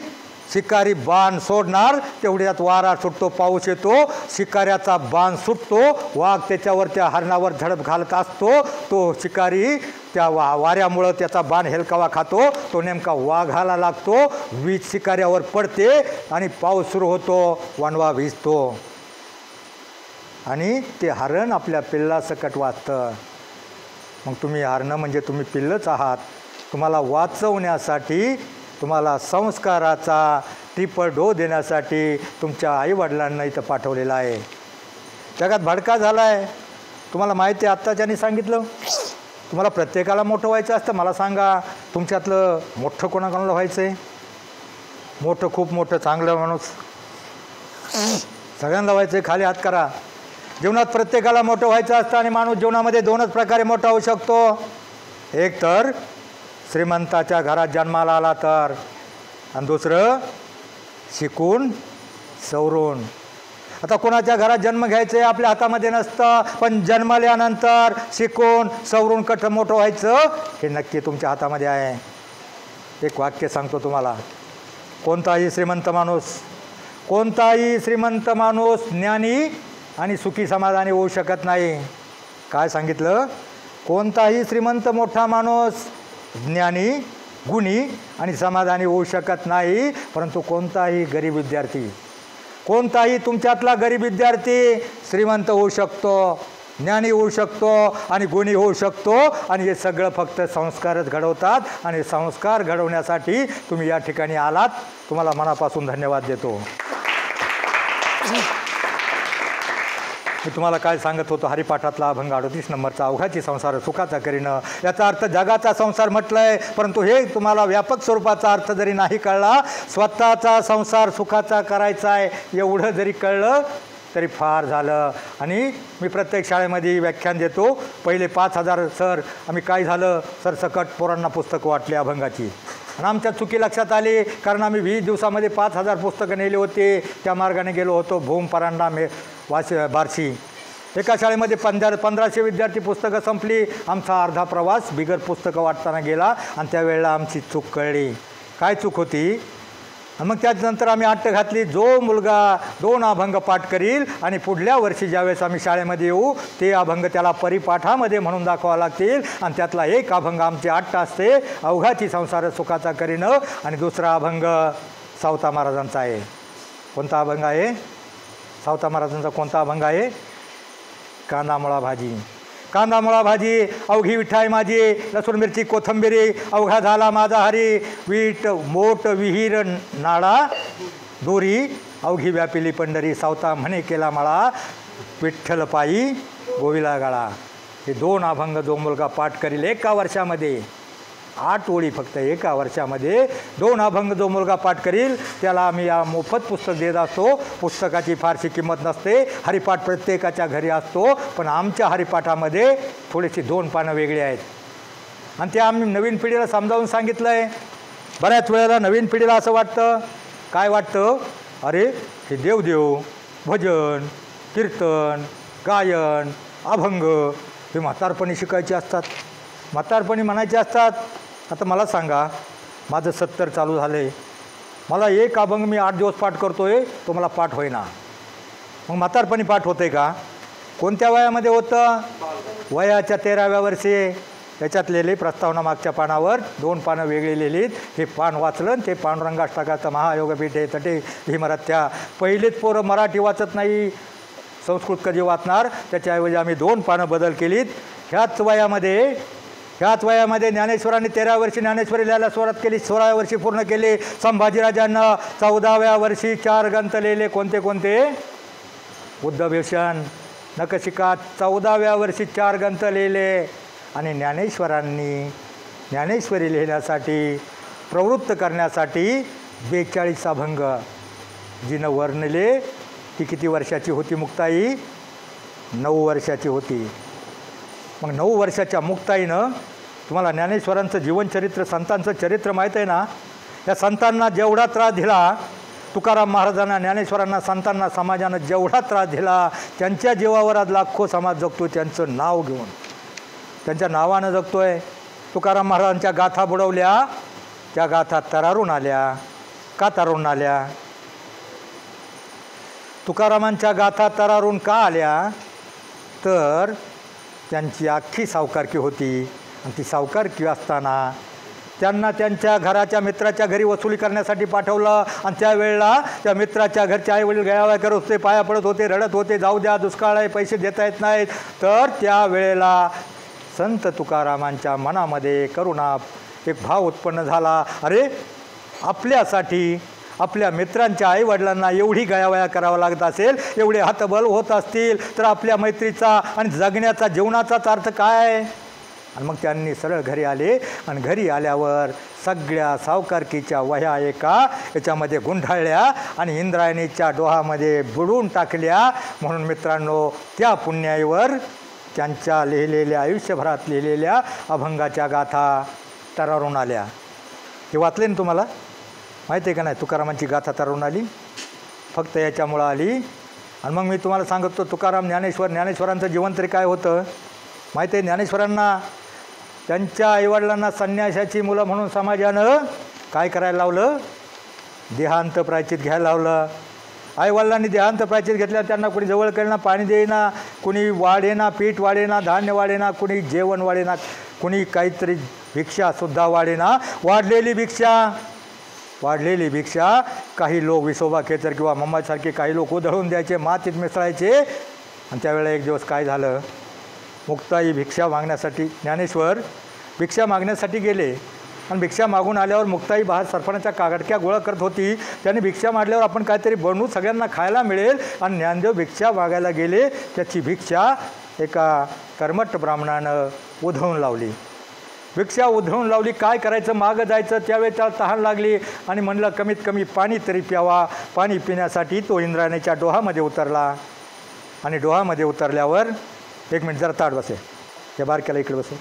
A: शिकारी बाण सोडणार तेवढ्यात वारा सुटतो, पाऊस येतो, शिकाऱ्याचा बाण सुटतो, वाघ त्याच्यावर त्या हरणावर झडप घालत असतो. तो शिकारी त्या वाऱ्यामुळं त्याचा बाण हेलकावा खातो, तो नेमका वाघाला लागतो, वीज शिकाऱ्यावर पडते आणि पाऊस सुरू होतो, वणवा भिजतो आणि ते हरण आपल्या पिल्लासकट वाचतं. मग तुम्ही हरणं म्हणजे तुम्ही पिल्लच आहात. तुम्हाला वाचवण्यासाठी, तुम्हाला संस्काराचा ट्रिपल डोस देण्यासाठी तुमच्या आईवडिलांना इथं पाठवलेलं आहे. जगात भडका झाला आहे, तुम्हाला माहिती आहे. आत्ता ज्यांनी सांगितलं तुम्हाला प्रत्येकाला मोठं व्हायचं असतं. मला सांगा, तुमच्यातलं मोठं कोणाकोणाला व्हायचं आहे? मोठं, खूप मोठं, चांगलं माणूस सगळ्यांना व्हायचं आहे. खाली हात करा. जीवनात प्रत्येकाला मोठं व्हायचं असतं आणि माणूस जीवनामध्ये दोनच प्रकारे मोठा होऊ शकतो. एक तर श्रीमंताच्या घरात जन्माला आला तर, आणि दुसरं शिकून सवरून. आता कोणाच्या घरात जन्म घ्यायचं आहे आपल्या हातामध्ये नसतं, पण जन्मल्यानंतर शिकून सवरून कठं मोठं व्हायचं हे नक्की तुमच्या हातामध्ये आहे. एक वाक्य सांगतो तुम्हाला. कोणताही श्रीमंत माणूस ज्ञानी आणि सुखी समाधानी होऊ शकत नाही. काय सांगितलं? कोणताही श्रीमंत मोठा माणूस ज्ञानी, गुणी आणि समाधानी होऊ शकत नाही. परंतु कोणताही गरीब विद्यार्थी, कोणताही तुमच्यातला गरीब विद्यार्थी श्रीमंत होऊ शकतो, ज्ञानी होऊ शकतो आणि गुणी होऊ शकतो. आणि हे सगळं फक्त संस्कारच घडवतात. आणि संस्कार घडवण्यासाठी तुम्ही या ठिकाणी आलात. तुम्हाला मनापासून धन्यवाद देतो. मी तुम्हाला काय सांगत होतो, हरिपाठातला अभंग 38 नंबरचा, अवघाची संसार सुखाचा करीनं. याचा अर्थ जगाचा संसार म्हटलं आहे, परंतु हे तुम्हाला व्यापक स्वरूपाचा अर्थ जरी नाही कळला, स्वतःचा संसार सुखाचा करायचा आहे एवढं जरी कळलं तरी फार झालं. आणि मी प्रत्येक शाळेमध्ये व्याख्यान देतो. पहिले 5000 सर आम्ही काय झालं सरसकट पोरांना पुस्तकं वाटली अभंगाची. आणि आमच्या चुकी लक्षात आली, कारण आम्ही 20 दिवसामध्ये 5000 पुस्तकं नेली होती. त्या मार्गाने गेलो होतो. भूम, परांडा, बार्शी. एका शाळेमध्ये 1500 विद्यार्थी पुस्तकं संपली. आमचा अर्धा प्रवास बिगर पुस्तकं वाटताना गेला. आणि त्यावेळेला आमची चूक कळली. काय चूक होती? मग त्याच्यानंतर आम्ही अट्ट घातली, जो मुलगा 2 अभंग पाठ करील आणि पुढल्या वर्षी ज्यावेळेस आम्ही शाळेमध्ये येऊ ते अभंग त्याला परिपाठामध्ये म्हणून दाखवावं लागतील. आणि त्यातला एक अभंग आमची अट्ट असते, अवघाची संसार सुखाचा करीनं. आणि दुसरा अभंग सावता महाराजांचा आहे. कोणता अभंग आहे? सावता महाराजांचा कोणता अभंग आहे? कांदा मुळा भाजी. कांदा मुळा भाजी, अवघी विठाई माझी, लसूण मिरची कोथंबिरी, अवघा झाला माझा हरी, वीट मोठ विहीर नाळा दोरी, अवघी व्यापिली पंढरी, सावता म्हणे केला मळा, विठ्ठल पायी गोविला गाळा. हे 2 अभंग जो मुलगा पाठ करील एका वर्षामध्ये, 8 ओळी फक्त एका वर्षामध्ये 2 अभंग जो मुलगा पाठ करील त्याला आम्ही या मोफत पुस्तक देत असतो. पुस्तकाची फारशी किंमत नसते. हरिपाठ प्रत्येकाच्या घरी असतो, पण आमच्या हरिपाठामध्ये थोडीशी 2 पानं वेगळी आहेत. आणि ते आम्ही नवीन पिढीला समजावून सांगितलं आहे. बऱ्याच वेळेला नवीन पिढीला असं वाटतं, काय वाटतं, अरे हे देवदेव, भजन, कीर्तन, गायन, अभंग हे म्हातारपणी शिकायचे असतात, म्हातारपणी म्हणायचे असतात. आता मला सांगा, माझं 70 चालू झालं आहे, मला एक अभंग मी 8 दिवस पाठ करतो आहे, तो मला पाठ होईना. मग म्हातारपणी पाठ होतं आहे का? कोणत्या वयामध्ये होतं? वयाच्या 13व्या वर्षी. त्याच्यात लिहिली प्रस्तावना मागच्या पानावर 2 पानं वेगळी लिहिलीत. हे पान वाचलं, ते पांडुरंगाष्टकाचं महायोगपीठ आहे तटे भीमरथ्या. पहिलेच पोरं मराठी वाचत नाही, संस्कृत कधी वाचणार? त्याच्याऐवजी आम्ही 2 पानं बदल केलीत. ह्याच वयामध्ये ज्ञानेश्वरांनी 13व्या वर्षी ज्ञानेश्वरी लिहायला सुरुवात केली, 16व्या वर्षी पूर्ण केली. संभाजीराजांना 14व्या वर्षी 4 ग्रंथ लिहिले. कोणते? बुद्धभूषण, नखशिखा 14व्या वर्षी 4 ग्रंथ लिहिले. आणि ज्ञानेश्वरांनी ज्ञानेश्वरी लिहिण्यासाठी प्रवृत्त करण्यासाठी 42 अभंग जिनं वर्णले. ती किती वर्षाची होती मुक्ताई? 9 वर्षाची होती. मग 9 वर्षाच्या मुक्ताईनं तुम्हाला ज्ञानेश्वरांचं जीवनचरित्र, संतांचं चरित्र माहीत आहे ना? या संतांना जेवढा त्रास दिला
D: तुकाराम महाराजांना, ज्ञानेश्वरांना, संतांना, समाजानं जेवढा त्रास दिला, त्यांच्या जीवावर आज लाखो समाज जगतो त्यांचं नाव घेऊन, त्यांच्या नावानं जगतोय. तुकाराम महाराजांच्या गाथा बुडवल्या, त्या गाथा तरारून आल्या. का तरारून आल्या? तुकारामांच्या गाथा तरारून का आल्या? तर त्यांची अख्खी सावकारकी होती, आणि ती सावकारकी असताना त्यांना त्यांच्या घराच्या मित्राच्या घरी वसुली करण्यासाठी पाठवलं. आणि त्यावेळेला त्या मित्राच्या घरचे आईवडील गयावया करत होते, पाया पडत होते, रडत होते, जाऊ द्या, दुष्काळ आहे, पैसे देता येत नाहीत. तर त्यावेळेला संत तुकारामांच्या मनामध्ये करुणा एक भाव उत्पन्न झाला. अरे, आपल्यासाठी आपल्या मित्रांच्या आईवडिलांना एवढी गयावया करावं लागत असेल, एवढे हातबल होत असतील, तर आपल्या मैत्रीचा आणि जगण्याचा, जीवनाचाच अर्थ काय? आणि मग त्यांनी सरळ घरी आले. आणि घरी आल्यावर सगळ्या सावकारकीच्या वह्या एका याच्यामध्ये गुंढाळल्या आणि इंद्रायणीच्या डोहामध्ये बुडवून टाकल्या. म्हणून मित्रांनो, त्या पुण्याईवर त्यांच्या लिहिलेल्या, आयुष्यभरात लिहिलेल्या अभंगाच्या गाथा तरारून आल्या. हे वाचले ना तुम्हाला? माहिती आहे का नाही? तुकारामांची गाथा तरारून आली, फक्त याच्यामुळं आली. आणि मग मी तुम्हाला सांगतो, तुकाराम, ज्ञानेश्वरांचं जीवन तरी काय होतं माहिती आहे? ज्ञानेश्वरांना त्यांच्या आईवडिलांना संन्यासाची मुलं म्हणून समाजानं काय करायला लावलं? देहांत प्रायचित घ्यायला लावलं. आईवडिलांनी देहांत प्रायचित घेतल्यावर त्यांना कोणी जवळ करेना, पाणी देईना, कुणी वाढेना, पीठ वाढेना, धान्य वाढेना, कुणी जेवण वाढेना, कुणी काहीतरी भिक्षासुद्धा वाढेना. वाढलेली भिक्षा काही लोक विसोबा खेचर किंवा मम्मासारखे काही लोक उधळून द्यायचे, मातीत मिसळायचे. आणि त्यावेळेला एक दिवस काय झालं? मुक्ताई भिक्षा मागण्यासाठी, ज्ञानेश्वर भिक्षा मागण्यासाठी गेले. आणि भिक्षा मागून आल्यावर मुक्ताई बाहेर सरपणाच्या कागडक्या गोळा करत होती. त्याने भिक्षा मागल्यावर आपण काहीतरी बनवू, सगळ्यांना खायला मिळेल. आणि ज्ञानदेव भिक्षा मागायला गेले. त्याची भिक्षा एका कर्मठ ब्राह्मणानं उधळून लावली. भिक्षा उधळून लावली. काय करायचं? मागं जायचं. त्यावेळी त्याला तहान लागली आणि म्हणलं कमीत कमी पाणी तरी प्यावा. पाणी पिण्यासाठी तो इंद्रायणीच्या डोहामध्ये उतरला. आणि डोहामध्ये उतरल्यावर, एक मिनिट जरा ताट बसे, या बारक्याला इकडे बसे.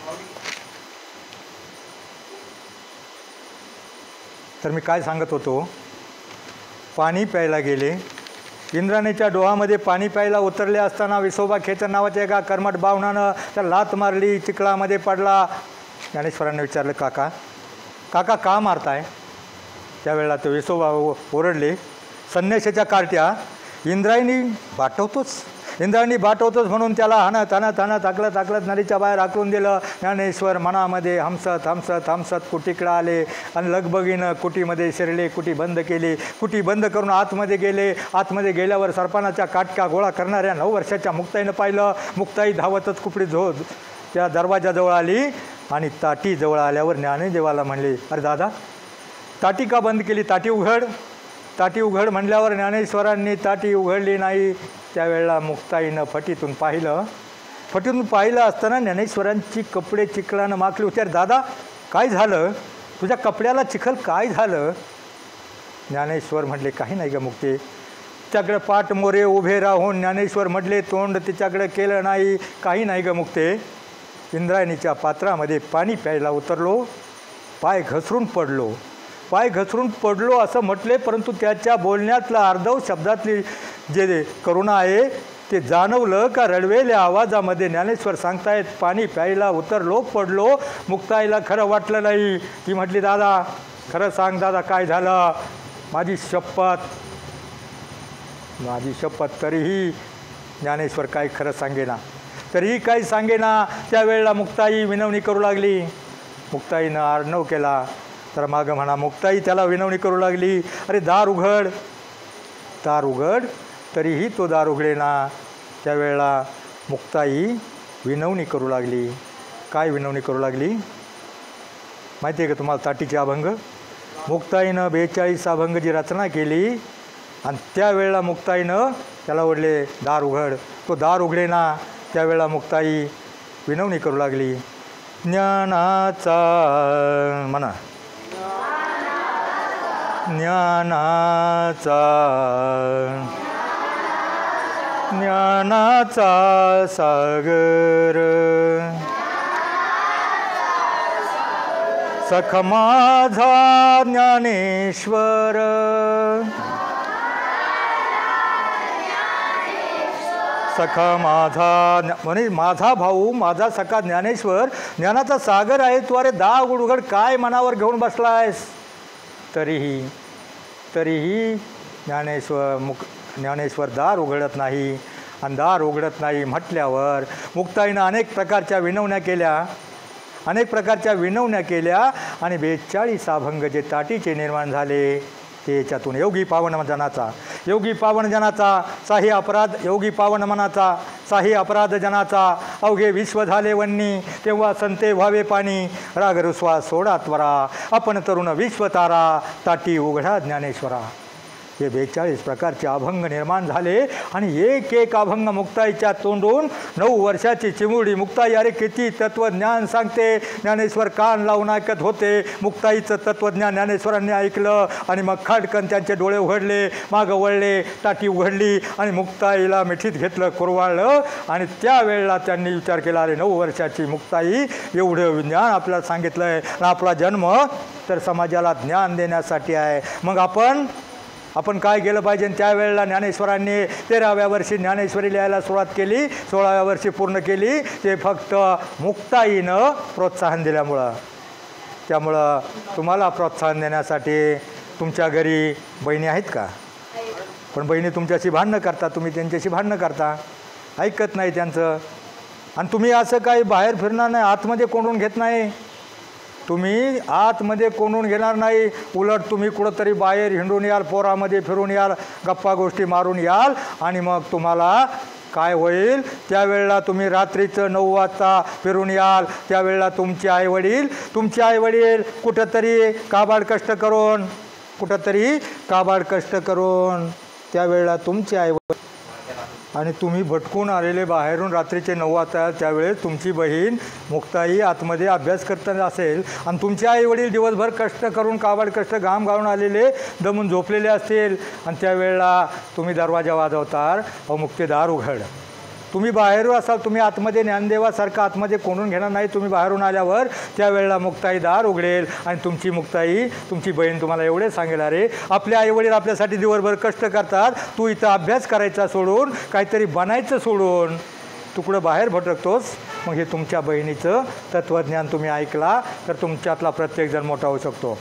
D: तर मी काय सांगत होतो, पाणी प्यायला गेले. इंद्रायणीच्या डोहामध्ये पाणी प्यायला उतरले असताना विसोबा खेचर नावाच्या एका कर्मठ बावणानं त्या लात मारली, चिखलामध्ये पडला. ज्ञानेश्वरांनी विचारलं, काका काका का मारताय? त्यावेळेला तो विसोबा ओरडले, संन्याशाच्या कार्ट्या इंद्रायणी बाटवतोच म्हणून त्याला हाणत टाकलं नदीच्या बाहेर हाकलून दिलं. ज्ञानेश्वर मनामध्ये हमसत कुटीकडे आले आणि लगबगीनं कुटीमध्ये शिरले. कुटी बंद केली. कुटी बंद करून आतमध्ये गेले. आतमध्ये गेल्यावर सरपणाच्या काटका गोळा करणाऱ्या 9 वर्षाच्या मुक्ताईनं पाहिलं. मुक्ताई धावतच कुपडी त्या दरवाजाजवळ आली. आणि ताटी जवळ आल्यावर ज्ञानेदेवाला म्हणले, अरे दादा, ताटी का बंद केली? ताटी उघड म्हणल्यावर ज्ञानेश्वरांनी ताटी उघडली नाही. त्यावेळेला मुक्ताईनं फटीतून पाहिलं असताना ज्ञानेश्वरांची कपडे चिखलानं माखली होती. अरे दादा, काय झालं? तुझ्या कपड्याला चिखल काय झालं? ज्ञानेश्वर म्हटले, काही नाही ग मुक्ते. त्याकडे पाठ मोरे उभे राहून ज्ञानेश्वर म्हटले, तोंड तिच्याकडे केलं नाही. काही नाही ग मुक्ते. इंद्रायणीच्या पात्रामध्ये पाणी प्यायला उतरलो, पाय घसरून पडलो असं म्हटले. परंतु त्याच्या बोलण्यातला अर्धव शब्दातली जे करुणा आहे ते जाणवलं का? रडवेल्या आवाजामध्ये ज्ञानेश्वर सांगतायत, पाणी प्यायला उतरलो, पडलो. मुक्ताईला खरं वाटलं नाही. ती म्हटली, दादा खरं सांग दादा, काय झालं? माझी शपथ. तरीही ज्ञानेश्वर काय खरं सांगेना. त्यावेळेला मुक्ताई विनवणी करू लागली. मुक्ताईनं आर्णव केला. तर मागं म्हणा, मुक्ताई त्याला विनवणी करू लागली, अरे दार उघड. तरीही तो दार उघडेना. त्यावेळेला मुक्ताई विनवणी करू लागली. काय विनवणी करू लागली माहिती आहे का तुम्हाला? ताटीचे अभंग. मुक्ताईनं 42 अभंगची रचना केली. आणि त्यावेळेला मुक्ताईनं त्याला ओढले, दार उघड. तो दार उघडेना. त्यावेळेला मुक्ताई विनवणी करू लागली, ज्ञानाचा म्हणा, ज्ञानाचा सागर सख माझा ज्ञानेश्वर. सखा माझा म्हणजे माझा भाऊ माझा सखा ज्ञानेश्वर ज्ञानाचा सागर आहे. तू अरे दार उघड काय मनावर घेऊन बसलायस. तरीही ज्ञानेश्वर दार उघडत नाही. आणि दार उघडत नाही म्हटल्यावर मुक्ताईनं अनेक प्रकारच्या विनवण्या केल्या आणि 42 अभंग जे ताटीचे निर्माण झाले ते याच्यातून योगी पावन जनाचा साही अपराध जनाचा अवघे विश्व झाले वन्नी तेव्हा संते व्हावे पाणी राग रुस्वा सोडा त्वरा आपण तरुण विश्वतारा ताटी उघडा ज्ञानेश्वरा. हे 42 प्रकारचे अभंग निर्माण झाले आणि एक अभंग मुक्ताईच्या तोंडून 9 वर्षाची चिमुरडी मुक्ताई अरे किती तत्त्वज्ञान सांगते. ज्ञानेश्वर कान लावून ऐकत होते. मुक्ताईचं तत्त्वज्ञान ज्ञानेश्वरांनी ऐकलं आणि मग खाडकन त्यांचे डोळे उघडले, मागं वळले, ताटी उघडली आणि मुक्ताईला मिठीत घेतलं, कुरवाळलं आणि त्यावेळेला त्यांनी विचार केला अरे 9 वर्षाची मुक्ताई एवढं ज्ञान आपल्याला सांगितलं आहे. आपला जन्म तर समाजाला ज्ञान देण्यासाठी आहे. मग आपण काय केलं पाहिजे. त्यावेळेला ज्ञानेश्वरांनी 13व्या वर्षी ज्ञानेश्वरी लिहायला सुरुवात केली, 16व्या वर्षी पूर्ण केली. ते फक्त मुक्ताईनं प्रोत्साहन दिल्यामुळं. त्यामुळं तुम्हाला प्रोत्साहन देण्यासाठी तुमच्या घरी बहिणी आहेत का? पण बहिणी तुमच्याशी भांडणं करतात, तुम्ही त्यांच्याशी भांडणं करता, ऐकत नाही त्यांचं. आणि तुम्ही असं काही बाहेर फिरणार नाही, आतमध्ये कोंडून घेत नाही. तुम्ही आतमध्ये कोंडून घेणार नाही. उलट तुम्ही कुठंतरी बाहेर हिंडून याल, पोरामध्ये फिरून याल, गप्पा गोष्टी मारून याल आणि मग तुम्हाला काय होईल. त्यावेळेला तुम्ही रात्रीचं 9 वाजता फिरून याल. त्यावेळेला तुमचे आईवडील कुठंतरी काबाड कष्ट करून त्यावेळेला तुमचे आईवडील आणि तुम्ही भटकून आलेले बाहेरून रात्रीचे 9 वाजता त्यावेळेस तुमची बहीण मुक्ताई आतमध्ये अभ्यास करताना असेल आणि तुमचे आईवडील दिवसभर कष्ट करून काबाड कष्ट घाम गाळून आलेले दमून झोपलेले असतील आणि त्यावेळेला तुम्ही दरवाजा वाजवतार अहो मुक्ती दार उघड. तुम्ही बाहेरून असाल, तुम्ही आतमध्ये ज्ञानदेवासारखं आतमध्ये कोंडून घेणार नाही. तुम्ही बाहेरून आल्यावर त्यावेळेला मुक्ताई दार उघडेल आणि तुमची मुक्ताई तुमची बहीण तुम्हाला एवढे सांगेल अरे आपले आईवडील आपल्यासाठी दिवसभर कष्ट करतात, तू इथं अभ्यास करायचा सोडून काहीतरी बनायचं सोडून तू कुठं बाहेर भटकतोस. मग हे तुमच्या बहिणीचं तत्त्वज्ञान तुम्ही ऐकला तर तुमच्यातला प्रत्येकजण मोठा होऊ शकतो.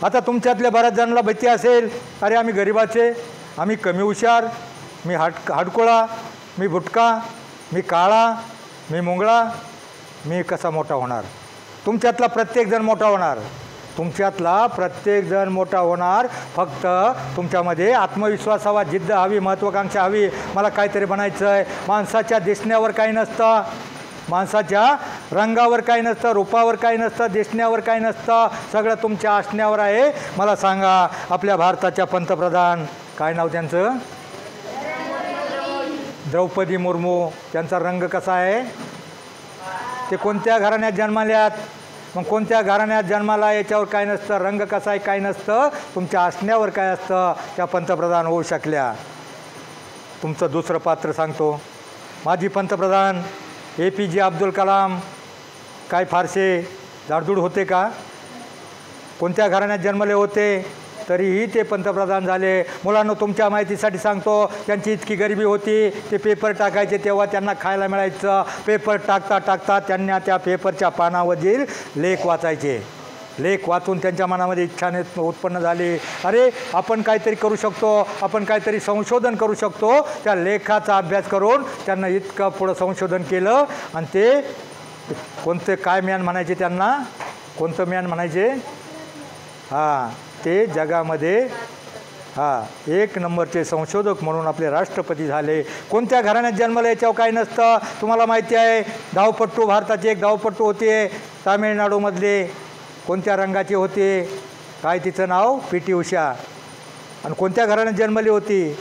D: आता तुमच्यातल्या बऱ्याच जणांना भीती असेल अरे आम्ही गरिबाचे, आम्ही कमी हुशार, मी हाडकोळा, मी भुटका, मी काळा, मी मुंगळा, मी कसा मोठा होणार. तुमच्यातला प्रत्येकजण मोठा होणार. फक्त तुमच्यामध्ये आत्मविश्वास हवा, जिद्द हवी, महत्त्वाकांक्षा हवी. मला काहीतरी बनायचं आहे. माणसाच्या दिसण्यावर काही नसतं, माणसाच्या रंगावर काही नसतं, रूपावर काही नसतं, दिसण्यावर काही नसतं, सगळं तुमच्या असण्यावर आहे. मला सांगा आपल्या भारताच्या पंतप्रधान काय नाव त्यांचं? द्रौपदी मुर्मू. त्यांचा रंग कसा आहे? ते कोणत्या घराण्यात जन्माल्यात? मग कोणत्या घराण्यात जन्माला याच्यावर काय नसतं, रंग कसा आहे काय नसतं, तुमच्या असण्यावर काय असतं. त्या पंतप्रधान होऊ शकल्या. तुमचं दुसरं पात्र सांगतो. माजी पंतप्रधान APJ अब्दुल कलाम काय फारसे जाडजूड होते का? कोणत्या घराण्यात जन्मले होते तरीही ते पंतप्रधान झाले. मुलांना तुमच्या माहितीसाठी सांगतो, त्यांची इतकी गरिबी होती, ते पेपर टाकायचे तेव्हा त्यांना खायला मिळायचं. पेपर टाकता त्यांना त्या पेपरच्या पानावरील लेख वाचायचे. लेख वाचून त्यांच्या मनामध्ये इच्छाने उत्पन्न झाली अरे आपण काहीतरी करू शकतो, आपण काहीतरी संशोधन करू शकतो. त्या लेखाचा अभ्यास करून त्यांना इतकं पुढं संशोधन केलं आणि ते कोणते काय म्यान म्हणायचे त्यांना? कोणतं म्यान म्हणायचे? ते जगामध्ये 1 नंबरचे संशोधक म्हणून आपले राष्ट्रपती झाले. कोणत्या घराण्यात जन्मलं याच्यावर काही नसतं. तुम्हाला माहिती आहे धावपट्टू, भारताचे एक धावपट्टू होते तामिळनाडूमधले. कोणत्या रंगाचे होते? काय तिचं नाव? PT उषा. आणि कोणत्या घराण्यात जन्मली होती?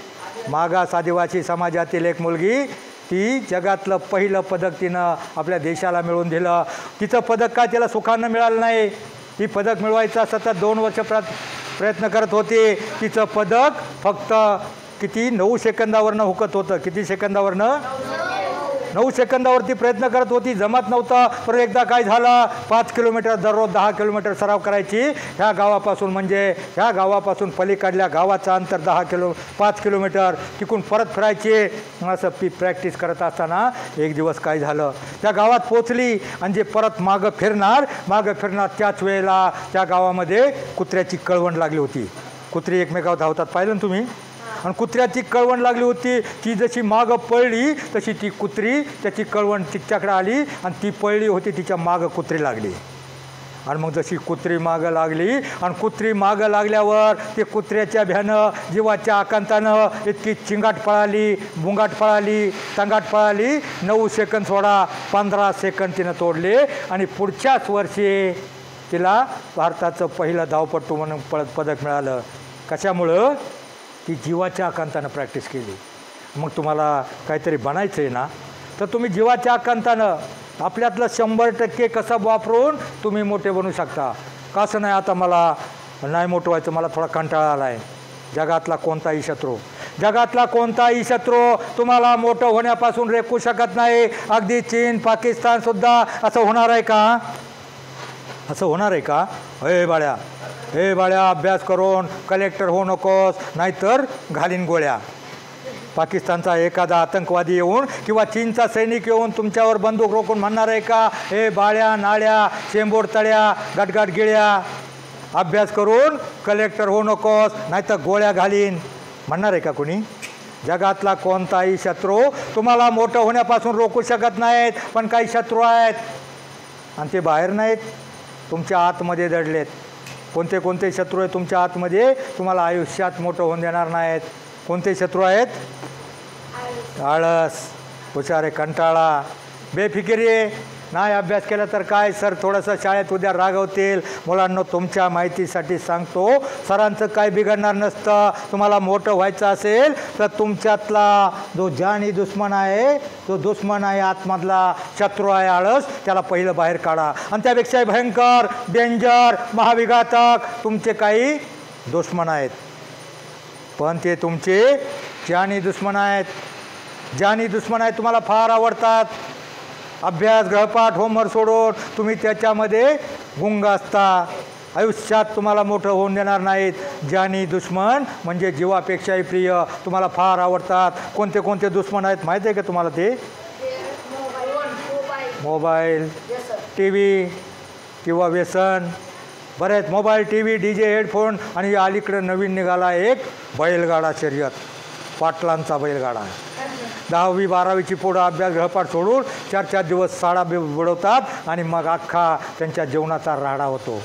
D: मागास आदिवासी समाजातील एक मुलगी. ती जगातलं पहिलं पदक तिनं आपल्या देशाला मिळवून दिलं. तिचं पदक काय तिला सुखानं मिळालं नाही. ती पदक मिळवायचा सतत 2 वर्ष प्रयत्न करत होते. तिचं पदक फक्त किती 9 सेकंदावरनं हुकत होतं. किती सेकंदावरनं? 9 सेकंदावरती प्रयत्न करत होती, जमत नव्हतं. पण एकदा काय झालं, 5 किलोमीटर दररोज 10 किलोमीटर सराव करायची. ह्या गावापासून म्हणजे ह्या गावापासून पलीकडल्या गावाचं अंतर 5 किलोमीटर, तिकून परत फिरायची. असं प्रॅक्टिस करत असताना एक दिवस काय झालं, त्या गावात पोचली आणि जे परत मागं फिरणार त्याच वेळेला त्या गावामध्ये कुत्र्याची कळवण लागली होती. कुत्री एकमेकावर धावतात पाहिलं ना तुम्ही. आणि कुत्र्याची कळवण लागली होती. ती जशी मागं पळली तशी ती कुत्री त्याची कळवण तिच्याकडे आली आणि ती पळली होती, तिच्या मागं कुत्री लागली. आणि मग जशी कुत्री मागं लागली आणि कुत्री मागं लागल्यावर ते कुत्र्याच्या भ्यानं जीवाच्या आकांतानं इतकी चिंगाट पळाली, बुंगाट पळाली, तंगाट पळाली. 9 सेकंद सोडा 15 सेकंद तिनं तोडले. आणि पुढच्याच वर्षी तिला भारताचं पहिलं धावपटू म्हणून पदक मिळालं. कशामुळं? ती जीवाच्या आकांतानं प्रॅक्टिस केली. मग तुम्हाला काहीतरी बनायचं आहे ना, तर तुम्ही जीवाच्या आकांतानं आपल्यातलं 100% कसं वापरून तुम्ही मोठे बनू शकता. कसं नाही, आता मला नाही मोठं व्हायचं, मला थोडा कंटाळा आला आहे. जगातला कोणताही शत्रू तुम्हाला मोठं होण्यापासून रोखू शकत नाही. अगदी चीन, पाकिस्तानसुद्धा असं होणार आहे का? हे बाळ्या अभ्यास करून कलेक्टर होऊ नकोस, नाहीतर घालीन गोळ्या. पाकिस्तानचा एखादा आतंकवादी येऊन किंवा चीनचा सैनिक येऊन तुमच्यावर बंदूक रोखून म्हणणार आहे का, हे बाळ्या, नाळ्या, शेंबोड तळ्या, गटगट गिळ्या, अभ्यास करून कलेक्टर होऊ नकोस, नाहीतर गोळ्या घालीन, म्हणणार आहे का कोणी? जगातला कोणताही शत्रू तुम्हाला मोठं होण्यापासून रोखू शकत नाहीत. पण काही शत्रू आहेत आणि ते बाहेर नाहीत, तुमच्या आतमध्ये दडलेत. कोणते शत्रू आहेत तुमच्या आतमध्ये, तुम्हाला आयुष्यात मोठं होऊन देणार नाहीत? कोणते शत्रू आहेत? आळस, हुशारे, कंटाळा, बेफिकिरी. नाही अभ्यास केला तर काय सर, थोडंसं शाळेत उद्या रागवतील. मुलांना तुमच्या माहितीसाठी सांगतो, सरांचं काय बिघडणार नसतं. तुम्हाला मोठं व्हायचं असेल तर तुमच्यातला जो जानी दुश्मन आहे, आतमधला शत्रू आहे आळस, त्याला पहिलं बाहेर काढा. आणि त्यापेक्षाही भयंकर, डेंजर, महाविघातक तुमचे काही दुश्मन आहेत. पण ते तुमचे जानी दुश्मन आहेत. तुम्हाला फार आवडतात. अभ्यास, गृहपाठ, होमवर्क सोडून तुम्ही त्याच्यामध्ये गुंग असता. आयुष्यात तुम्हाला मोठं होऊन देणार नाहीत. जानी दुश्मन म्हणजे जीवापेक्षाही प्रिय, तुम्हाला फार आवडतात. कोणते दुश्मन आहेत माहिती आहे का तुम्हाला? ते मोबाईल, टी व्ही किंवा व्यसन. बरं आहेत mobile, T V, DJ, headphone. आणि अलीकडे नवीन निघाला एक बैलगाडा शर्यत, पाटलांचा बैलगाडा. 10वी 12वीची पोरं अभ्यास, गृहपाठ सोडून 4-4 दिवस साडा बुडवतात आणि मग अख्खा त्यांच्या जेवणाचा राडा होतो.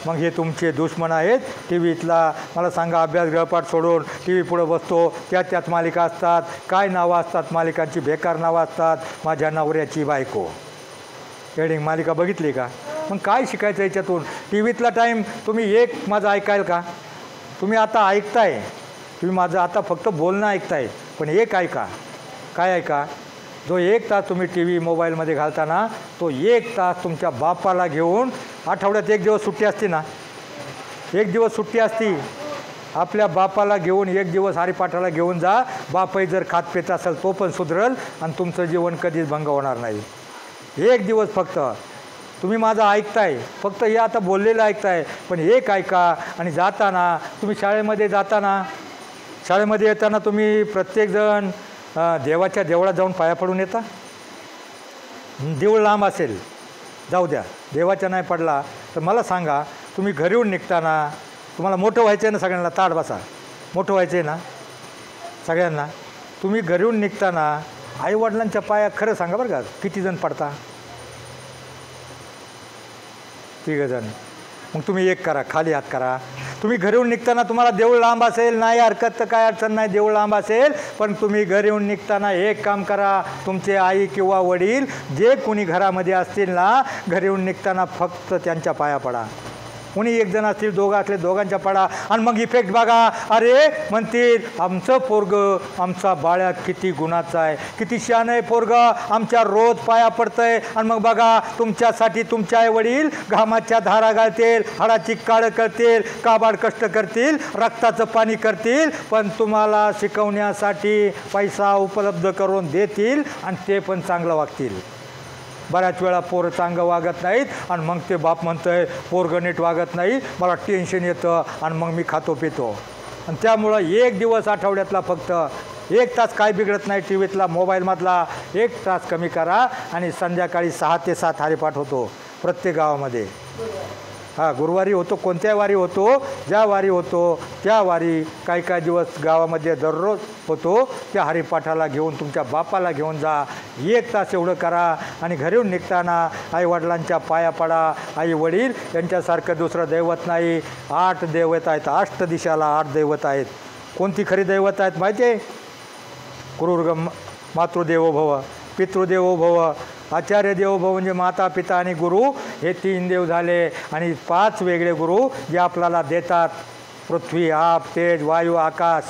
D: मग हे तुमचे दुश्मन आहेत. टी व्हीतला मला सांगा, अभ्यास गृहपाठ सोडून टी व्ही पुढं बसतो, त्यात मालिका असतात. काय नावं असतात मालिकांची? बेकार नावं असतात. माझ्या नवऱ्याची बायको, हेडिंग मालिका बघितली का? मग काय शिकायचं याच्यातून? टी व्हीतला टाईम तुम्ही एक माझं ऐकाल का? तुम्ही आता ऐकताय, तुम्ही माझं आता फक्त बोलणं ऐकताय, पण एक ऐका. काय ऐका? जो 1 तास तुम्ही टी व्ही मोबाईलमध्ये घालताना, तो 1 तास तुमच्या बापाला घेऊन, आठवड्यात 1 दिवस सुट्टी असते ना, 1 दिवस सुट्टी असती, आपल्या बापाला घेऊन 1 दिवस हरिपाठाला घेऊन जा. बापही जर खात पेत असेल तो पण सुधरल आणि तुमचं जीवन कधीच भंग होणार नाही. 1 दिवस फक्त तुम्ही माझं ऐकताय, फक्त हे आता बोललेलं ऐकताय, पण एक ऐका. आणि जाताना तुम्ही शाळेमध्ये येताना तुम्ही प्रत्येकजण देवाच्या देवळात जाऊन पाया पडून येता. देऊळ लांब असेल जाऊ द्या, देवाच्या नाही पडला तर मला सांगा, तुम्ही घरी येऊन निघताना, तुम्हाला मोठं व्हायचं आहे ना, सगळ्यांना ताड बसा, मोठं व्हायचं आहे ना सगळ्यांना, तुम्ही घरी येऊन निघताना आईवडिलांच्या पाया खरं सांगा बरं का, किती जण पडता? 3 जण. मग तुम्ही एक करा, खाली हात करा. तुम्ही घरी येऊन निघताना तुम्हाला देऊळ लांब असेल, नाही हरकत तर काय अडचण नाही, देऊळ लांब असेल, पण तुम्ही घरी येऊन निघताना एक काम करा. तुमचे आई किंवा वडील जे कोणी घरामध्ये असतील ना, घरी येऊन निघताना फक्त त्यांच्या पाया पडा. कोणी एक जण असतील, दोघं असले, दोघांच्या पाडा. आणि मग इफेक्ट बघा, अरे म्हणतील आमचं पोरगं, आमचा बाळ्या किती गुणाचा आहे, किती शान आहे पोरगं, आमच्या रोज पाया पडतंय. आणि मग बघा तुमच्यासाठी तुमचे आई वडील घामाच्या धारा गाळतील, हाडाची काळं करतील, काबाड कष्ट करतील, रक्ताचं पाणी करतील, पण तुम्हाला शिकवण्यासाठी पैसा उपलब्ध करून देतील आणि ते पण चांगलं वागतील. बऱ्याच वेळा पोरं चांगलं वागत नाहीत आणि मग ते बाप म्हणतंय पोरगं नीट वागत नाही, मला टेन्शन येतं आणि मग मी खातो पितो. आणि त्यामुळं एक दिवस आठवड्यातला फक्त 1 तास काय बिघडत नाही, टी व्हीतला मोबाईलमधला 1 तास कमी करा आणि संध्याकाळी 6 ते 7 हरिपाठ होतो प्रत्येक गावामध्ये. हां, गुरुवारी होतो, कोणत्याही वारी होतो, ज्या वारी होतो त्या वारी काही काही दिवस गावामध्ये दररोज होतो. त्या हरिपाठाला घेऊन तुमच्या बापाला घेऊन जा, 1 तास एवढं करा. आणि घरून निघताना आईवडिलांच्या पाया पडा. आई वडील यांच्यासारखं दुसरं दैवत नाही. 8 दैवत आहेत, अष्टदिशाला 8 दैवत आहेत. कोणती खरी दैवत आहेत माहिती आहे? गुरुर्गम मातृदेवो भव, पितृदेवो भव, आचार्य देवो भव, म्हणजे माता पिता आणि गुरु हे 3 देव झाले. आणि 5 वेगळे गुरु जे आपल्याला देतात, पृथ्वी, आप, तेज, वायू, आकाश.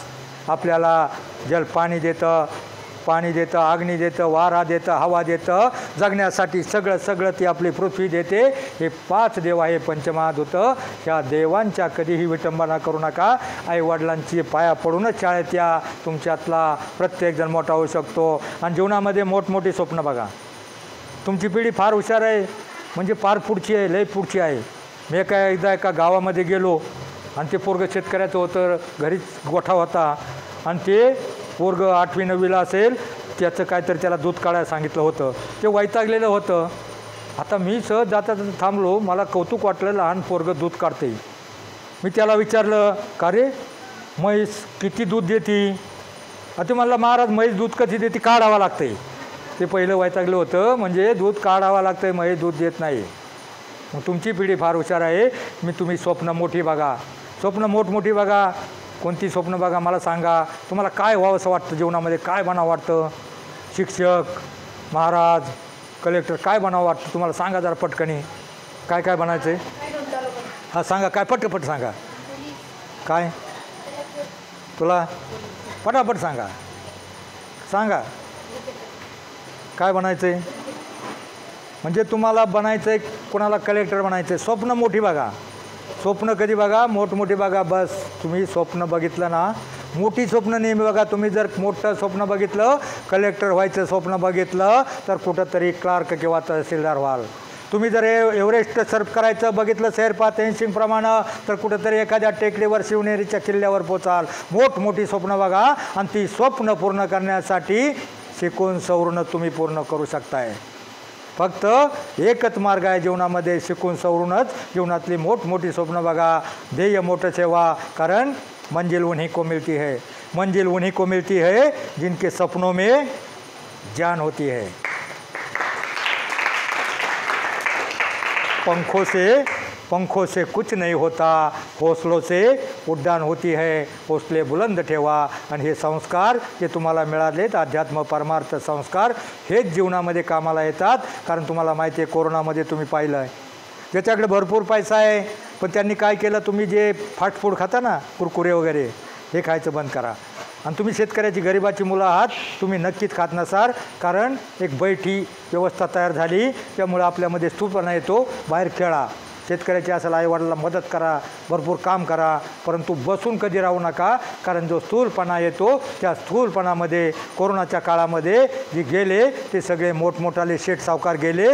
D: आपल्याला जल पाणी देतं, अग्नी देतं, वारा देतं, हवा देतं, जगण्यासाठी सगळं ती आपली पृथ्वी देते. हे 5 देव आहे पंचमहाभूत. ह्या देवांच्या कधीही विटंबना करू नका. आईवडिलांची पाया पडूनच शाळेत या. तुमच्यातला प्रत्येकजण मोठा होऊ शकतो. आणि जीवनामध्ये मोठमोठी स्वप्न बघा. तुमची पिढी फार हुशार आहे, म्हणजे फार पुढची आहे, लई पुढची आहे. मी एकदा एका गावामध्ये गेलो आणि ते पोरगं शेतकऱ्याचं होतं, घरीच गोठा होता. आणि ते पोरगं 8वी 9वीला असेल, त्याचं काहीतरी त्याला दूध काढायला सांगितलं होतं. ते वैतागलेलं होतं. आता मी सहज जाता थांबलो, मला कौतुक वाटलं, लहान पोरगं दूध काढते. मी त्याला विचारलं, का रे म्हैस किती दूध देते? आता मला महाराज म्हैस दूध कधी देते? काढावं लागते. ते पहिलं वैतागलं होतं, म्हणजे दूध काढावं लागतं, म्हैस दूध देत नाही. मग तुमची पिढी फार हुशार आहे. तुम्ही स्वप्न मोठी बघा, स्वप्न मोठमोठी बघा. कोणती स्वप्न बघा, मला सांगा. तुम्हाला काय व्हावं असं वाटतं जीवनामध्ये? काय बनावं वाटतं? शिक्षक, महाराज, कलेक्टर, काय बनावं वाटतं तुम्हाला? सांगा जरा पटकनी. काय काय बनायचं आहे? हां सांगा, काय पटपट सांगा. काय तुला पटापट सांगा, सांगा काय बनायचं आहे? म्हणजे तुम्हाला बनायचं आहे, कोणाला कलेक्टर बनायचं आहे. स्वप्न मोठी बघा. स्वप्न कधी बघा? मोठमोठी बघा. बस तुम्ही स्वप्न बघितलं ना, मोठी स्वप्न नेहमी बघा. तुम्ही जर मोठं स्वप्न बघितलं, कलेक्टर व्हायचं स्वप्न बघितलं, तर कुठंतरी क्लार्क किंवा तहसीलदार व्हाल. तुम्ही जर एव्हरेस्ट सर्फ करायचं बघितलं शेर्पा तेनसिंगप्रमाणे, तर कुठंतरी एखाद्या टेकडीवर शिवनेरीच्या किल्ल्यावर पोचाल. मोठमोठी स्वप्न बघा. आणि ती स्वप्न पूर्ण करण्यासाठी शिकून सवरून तुम्ही पूर्ण करू शकताय. फक्त एकच मार्ग आहे जीवनामध्ये, शिकून सवरूनच जीवनातली मोठमोठी स्वप्न बघा. ध्येय मोठं ठेवा, कारण मंजिल उन्हीं को मिलती है, मंजिल उन्हीं को मिलती है जिनके सपनों में जान होती है. पंखों से कुछ नहीं होता, हौसलों से उड्डाण होती है. हौसले बुलंद ठेवा. आणि हे संस्कार जे तुम्हाला मिळालेत, अध्यात्म परमार्थ संस्कार, हेच जीवनामध्ये कामाला येतात. कारण तुम्हाला माहिती आहे, कोरोनामध्ये तुम्ही पाहिलं आहे, ज्याच्याकडे भरपूर पैसा आहे, पण त्यांनी काय केलं, तुम्ही जे फास्ट फूड खाता ना, कुरकुरे वगैरे, हे खायचं बंद करा. आणि तुम्ही शेतकऱ्याची, गरिबाची मुलं आहात, तुम्ही नक्कीच खात नसाल. कारण एक बैठी व्यवस्था तयार झाली, त्यामुळे आपल्यामध्ये स्थूलपणा येतो. बाहेर खेळा, शेतकऱ्याची असेल, आईवडिलांना मदत करा, भरपूर काम करा, परंतु बसून कधी राहू नका. कारण जो स्थूलपणा येतो, त्या स्थूलपणामध्ये कोरोनाच्या काळामध्ये जे गेले ते सगळे मोठमोठाले शेठ सावकार गेले.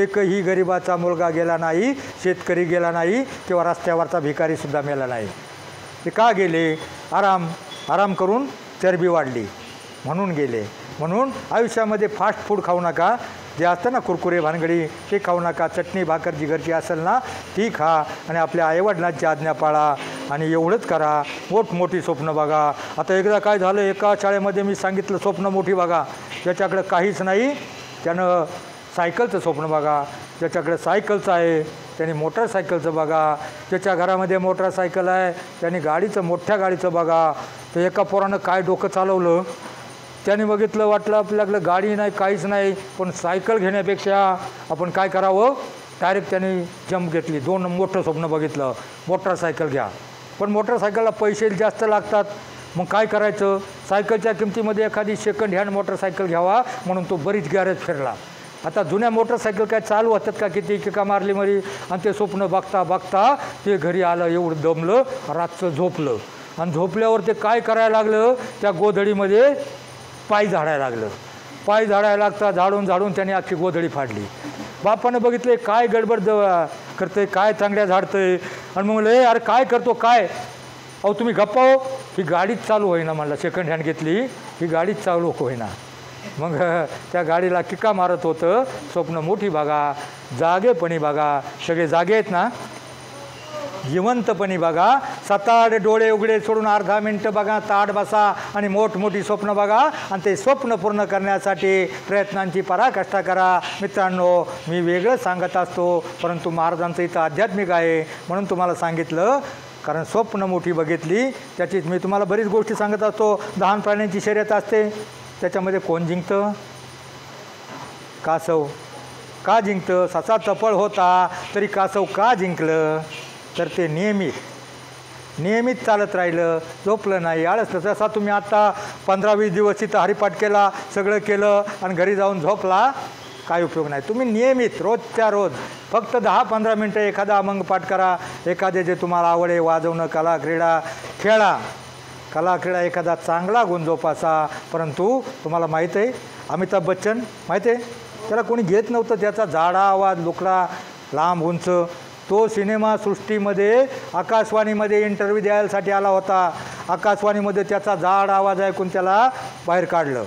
D: एकही गरिबाचा मुलगा गेला नाही, शेतकरी गेला नाही, किंवा रस्त्यावरचा भिकारीसुद्धा मेला नाही. ते का गेले? आराम करून चरबी वाढली म्हणून गेले. म्हणून आयुष्यामध्ये फास्ट फूड खाऊ नका. जे असतं ना कुरकुरे भानगडी, ते खाऊ नका. चटणी भाकर जी घरची असेल ना, ती खा. आणि आपल्या आईवडिलांची आज्ञा पाळा. आणि एवढंच करा. मोठमोठी स्वप्न बघा. आता एकदा काय झालं, एका शाळेमध्ये मी सांगितलं स्वप्न मोठी बघा. ज्याच्याकडे काहीच नाही त्यानं सायकलचं स्वप्न बघा. ज्याच्याकडे सायकलचं आहे त्यांनी मोटरसायकलचं बघा. ज्याच्या घरामध्ये मोटरसायकल आहे त्यांनी मोठ्या गाडीचं बघा. तर एका पोरानं काय डोकं चालवलं, त्याने बघितलं, वाटलं आपल्याकडं गाडी नाही, काहीच नाही, पण सायकल घेण्यापेक्षा आपण काय करावं, डायरेक्ट त्यांनी जंप घेतली, 2 मोठं स्वप्न बघितलं, मोटरसायकल घ्या. पण मोटरसायकलला पैसे जास्त लागतात. मग काय करायचं, सायकलच्या किमतीमध्ये एखादी सेकंड हँड मोटरसायकल घ्यावा म्हणून तो बरीच गॅरेज फिरला. आता जुन्या मोटरसायकल काय चालू होतात का, किती किका मारली मरी. आणि ते स्वप्न बघता बघता ते घरी आलं, एवढं दमलं, रातचं झोपलं. आणि झोपल्यावर ते काय करायला लागलं, त्या गोधडीमध्ये पाय झाडायला लागलं. पाय झाडायला लागता झाडून झाडून त्याने अख्खी गोधडी फाडली. बापानं बघितले काय गडबड करतंय, काय चांगल्या झाडतंय. आणि मग म्हणलं अरे काय करतो काय. अहो तुम्ही गप्पा हो, ही गाडीच चालू होईना म्हणलं, सेकंड हँड घेतली ही गाडीच चालू होईना. मग त्या गाडीला किक्का मारत होतं. स्वप्न मोठी बघा, जागेपणी बघा, सगळे जागे आहेत ना, जिवंतपणी बघा. 7-8 डोळे उघडे सोडून अर्धा मिनटं बघा, ताट बसा आणि मोठमोठी स्वप्न बघा. आणि ते स्वप्न पूर्ण करण्यासाठी प्रयत्नांची पराकाष्ठा करा. मित्रांनो, मी वेगळं सांगत असतो, परंतु महाराजांचं इथं आध्यात्मिक आहे म्हणून तुम्हाला सांगितलं. कारण स्वप्न मोठी बघितली त्याचीच मी तुम्हाला बरीच गोष्टी सांगत असतो. लहान प्राण्यांची शर्यत असते, त्याच्यामध्ये कोण जिंकतं, कासव. का जिंकतं, ससा चपळ होता तरी कासव का जिंकलं, तर ते नियमित चालत राहिलं, झोपलं नाही, आळसलं. जसा तुम्ही आत्ता 15-20 दिवस तिथं हरिपाठ केला, सगळं केलं आणि घरी जाऊन झोपला, काय उपयोग नाही. तुम्ही नियमित रोजच्या रोज फक्त 10-15 मिनटं एखादा अभंग पाठ करा. एखादे जे तुम्हाला आवड आहे, वाजवणं, कला क्रीडा खेळा. कला क्रीडा एखादा चांगला गुण जोपासा. परंतु तुम्हाला माहीत आहे अमिताभ बच्चन, माहीत आहे, त्याला कोणी घेत नव्हतं. त्याचा जाडा आवाज, लुकडा, लांब उंच. तो सिनेमासृष्टीमध्ये आकाशवाणीमध्ये इंटरव्ह्यू द्यायसाठी आला होता. आकाशवाणीमध्ये त्याचा जाड आवाज ऐकून त्याला बाहेर काढलं.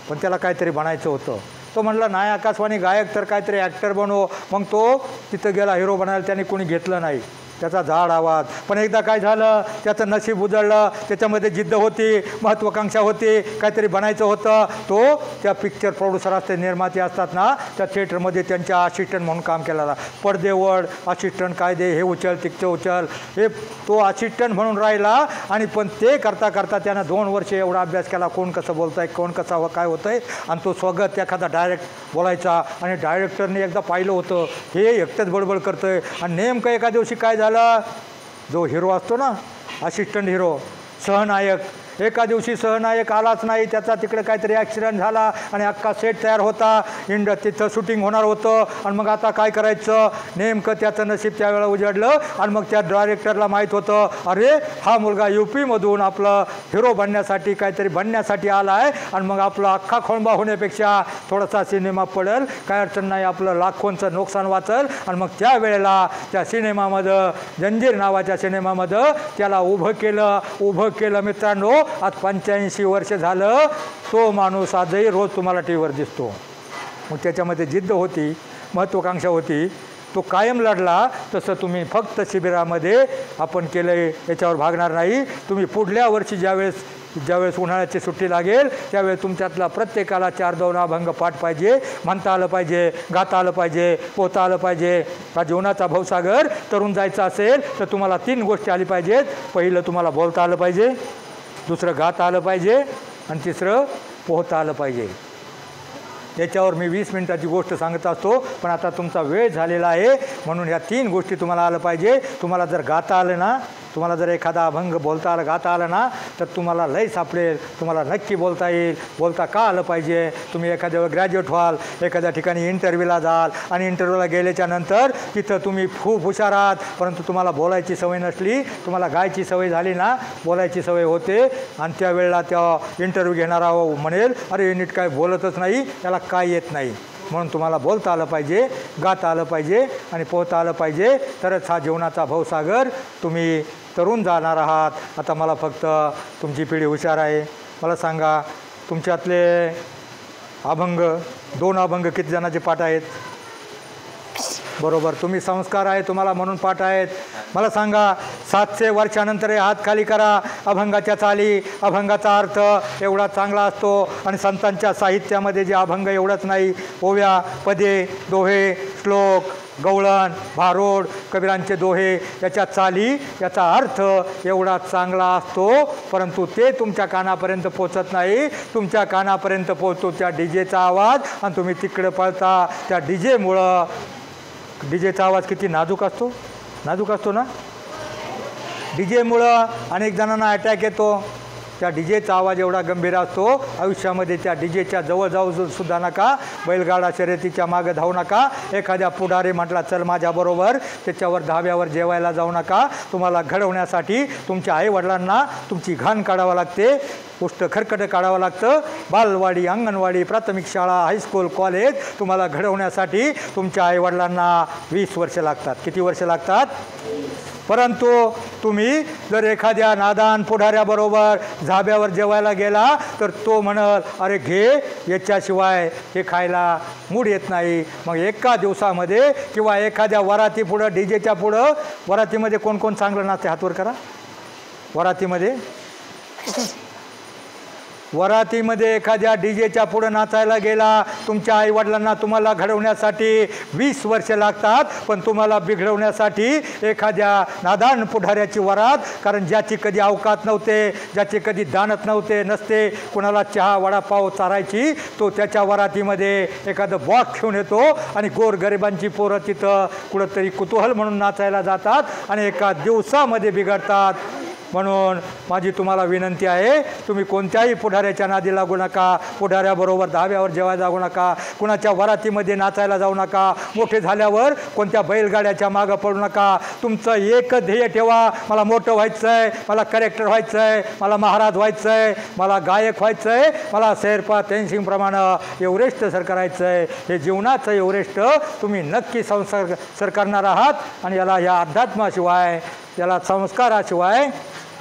D: पण त्याला काहीतरी बनायचं होतं. तो म्हणला नाही आकाशवाणी गायक तर काहीतरी ॲक्टर बनव. मग तो तिथं गेला हिरो बनायला, त्याने कोणी घेतलं नाही. त्याचा जाड आवाज. पण एकदा काय झालं, त्याचं नशीब उजळलं. त्याच्यामध्ये जिद्द होती, महत्त्वाकांक्षा होती, काहीतरी बनायचं होतं. तो त्या पिक्चर प्रोड्युसर असते, निर्माते असतात ना, त्या थिएटरमध्ये त्यांच्या असिस्टंट म्हणून काम केलेला. पडदेवड असिस्टंट, काय दे, हे उचल तिकचं उचल, हे तो असिस्टंट म्हणून राहिला. आणि पण ते करता करता त्यानं 2 वर्ष एवढा अभ्यास केला, कोण कसं बोलत आहे, कोण कसं काय होतं आहे. आणि तो स्वगत एखादा डायरेक्ट बोलायचा. आणि डायरेक्टरने एकदा पाहिलं होतं, हे एकटंच बडबड करतं आहे. आणि नेमकं एका दिवशी काय झालं, जो हिरो असतो ना, असिस्टंट हिरो, सहनायक, एका दिवशी सहनायक आलाच नाही. त्याचा तिकडे काहीतरी ॲक्सिडेंट झाला आणि अख्खा सेट तयार होता, तिथं शूटिंग होणार होतं. आणि मग आता काय करायचं, नेमकं त्याचं नशीब त्यावेळेला उजाडलं. आणि मग त्या डायरेक्टरला माहीत होतं, अरे हा मुलगा UP-मधून आपलं हिरो बनण्यासाठी, काहीतरी बनण्यासाठी आला आहे. आणि मग आपला अख्खा खोळंबा होण्यापेक्षा थोडासा सिनेमा पडेल, काय अडचण नाही, आपलं लाखोंचं नुकसान वाचेल. आणि मग त्यावेळेला त्या सिनेमामध्ये, जंजीर नावाच्या सिनेमामध्ये त्याला उभं केलं. मित्रांनो, आज 85 वर्ष झालं, तो माणूस आजही रोज तुम्हाला टी व्हीवर दिसतो. मग त्याच्यामध्ये जिद्द होती, महत्त्वाकांक्षा होती, तो कायम लढला. तसं तुम्ही फक्त शिबिरामध्ये आपण केलं आहे याच्यावर भागणार नाही. तुम्ही पुढल्या वर्षी ज्यावेळेस उन्हाळ्याची सुट्टी लागेल त्यावेळेस तुमच्यातला प्रत्येकाला 4-2 अभंग पाठ पाहिजे, म्हणता आलं पाहिजे, गाता आलं पाहिजे, पोहता आलं पाहिजे. हा जीवनाचा भवसागर तरुण जायचा असेल तर तुम्हाला 3 गोष्टी आली पाहिजेत. पहिलं तुम्हाला बोलता आलं पाहिजे, दुसरं गाता आलं पाहिजे आणि तिसरं पोहता आलं पाहिजे. याच्यावर मी 20 मिनिटाची गोष्ट सांगत असतो, पण आता तुमचा वेळ झालेला आहे म्हणून ह्या 3 गोष्टी तुम्हाला आलं पाहिजे. तुम्हाला जर गाता आलं ना, तुम्हाला जर एखादा अभंग बोलता आलं, गाता आलं ना, तर तुम्हाला लय सापडेल, तुम्हाला नक्की बोलता येईल. बोलता का आलं पाहिजे, तुम्ही एखाद्या वेळेस ग्रॅज्युएट व्हाल, एखाद्या ठिकाणी इंटरव्ह्यूला जाल आणि इंटरव्ह्यूला गेल्याच्या नंतर तिथं तुम्ही खूप हुशार आहात, परंतु तुम्हाला बोलायची सवय नसली, तुम्हाला गायची सवय झाली ना, बोलायची सवय होते. आणि त्यावेळेला त्या इंटरव्ह्यू घेणारा म्हणेल, अरे नीट काय बोलतच नाही, त्याला काय येत नाही. म्हणून तुम्हाला बोलता आलं पाहिजे, गाता आलं पाहिजे आणि पोहता आलं पाहिजे. तरच हा जीवनाचा भवसागर तुम्ही तरुण जाणार आहात. आता मला फक्त तुमची पिढी हुशार आहे, मला सांगा तुमच्यातले अभंग 2 अभंग किती जणांचे पाठ आहेत? बरोबर, तुम्ही संस्कार आहे तुम्हाला म्हणून पाठ आहेत. मला सांगा 700 वर्षानंतर हात खाली करा. अभंगाच्या चाली, अभंगाचा अर्थ एवढा चांगला असतो. आणि संतांच्या साहित्यामध्ये जे अभंग एवढंच नाही, ओव्या, पदे, दोहे, श्लोक, गवळण, भारोड, कबीरांचे दोहे, याच्या चाली, याचा अर्थ एवढा चांगला असतो, परंतु ते तुमच्या कानापर्यंत पोचत नाही. तुमच्या कानापर्यंत पोचतो त्या डीजेचा आवाज आणि तुम्ही तिकडे पळता. त्या डीजेमुळं डीजेचा आवाज किती नाजूक असतो, नाजूक असतो ना. डीजेमुळं अनेक जणांना अटॅक येतो. त्या डीजेचा आवाज एवढा गंभीर असतो, आयुष्यामध्ये त्या डीजेच्या जवळ जाऊ सुद्धा नका. बैलगाडा शर्यतीच्या मागं धावू नका. एखाद्या पुढारी म्हटला चल माझ्याबरोबर, त्याच्यावर धाब्यावर जेवायला जाऊ नका. तुम्हाला घडवण्यासाठी तुमच्या आईवडिलांना तुमची घाण काढावं लागते, उष्ट खरकटं काढावं लागतं. बालवाडी, अंगणवाडी, प्राथमिक शाळा, हायस्कूल, कॉलेज तुम्हाला घडवण्यासाठी तुमच्या आईवडिलांना 20 वर्ष लागतात. किती वर्ष लागतात? परंतु तुम्ही जर एखाद्या नादान पुढाऱ्याबरोबर धाब्यावर जेवायला गेला तर तो म्हणल अरे घे, याच्याशिवाय हे खायला मूड येत नाही. मग एका दिवसामध्ये किंवा एखाद्या वरातीपुढं, डीजेच्या पुढं, वरातीमध्ये कोण कोण चांगलं नाचते हातवर करा. वरातीमध्ये एखाद्या डीजेच्या पुढं नाचायला गेला, तुमच्या आईवडिलांना तुम्हाला घडवण्यासाठी 20 वर्ष लागतात. पण तुम्हाला बिघडवण्यासाठी एखाद्या नादान पुढाऱ्याची वरात, कारण ज्याची कधी अवकात नव्हते, ज्याची कधी दानत नसते, कुणाला चहा वडापाव चारायची, तो त्याच्या वरातीमध्ये एखादं बॉक्स घेऊन येतो आणि गोरगरिबांची पोरं तिथं कुठंतरी कुतूहल म्हणून नाचायला जातात आणि एका दिवसामध्ये बिघडतात. म्हणून माझी तुम्हाला विनंती आहे, तुम्ही कोणत्याही पुढाऱ्याच्या नादी लागू नका. पुढाऱ्याबरोबर धाब्यावर जेवायला जाऊ नका. कुणाच्या वरातीमध्ये नाचायला जाऊ नका. मोठे झाल्यावर कोणत्या बैलगाड्याच्या मागं पडू नका. तुमचं एक ध्येय ठेवा, मला मोठं व्हायचं आहे, मला करेक्टर व्हायचं आहे, मला महाराज व्हायचं आहे, मला गायक व्हायचं आहे, मला शेरपा तेनसिंगप्रमाणे एव्हरेस्ट सर करायचं आहे. हे जीवनाचं एव्हरेस्ट तुम्ही नक्की सर करणार आहात. आणि याला ह्या अध्यात्माशिवाय, याला संस्काराशिवाय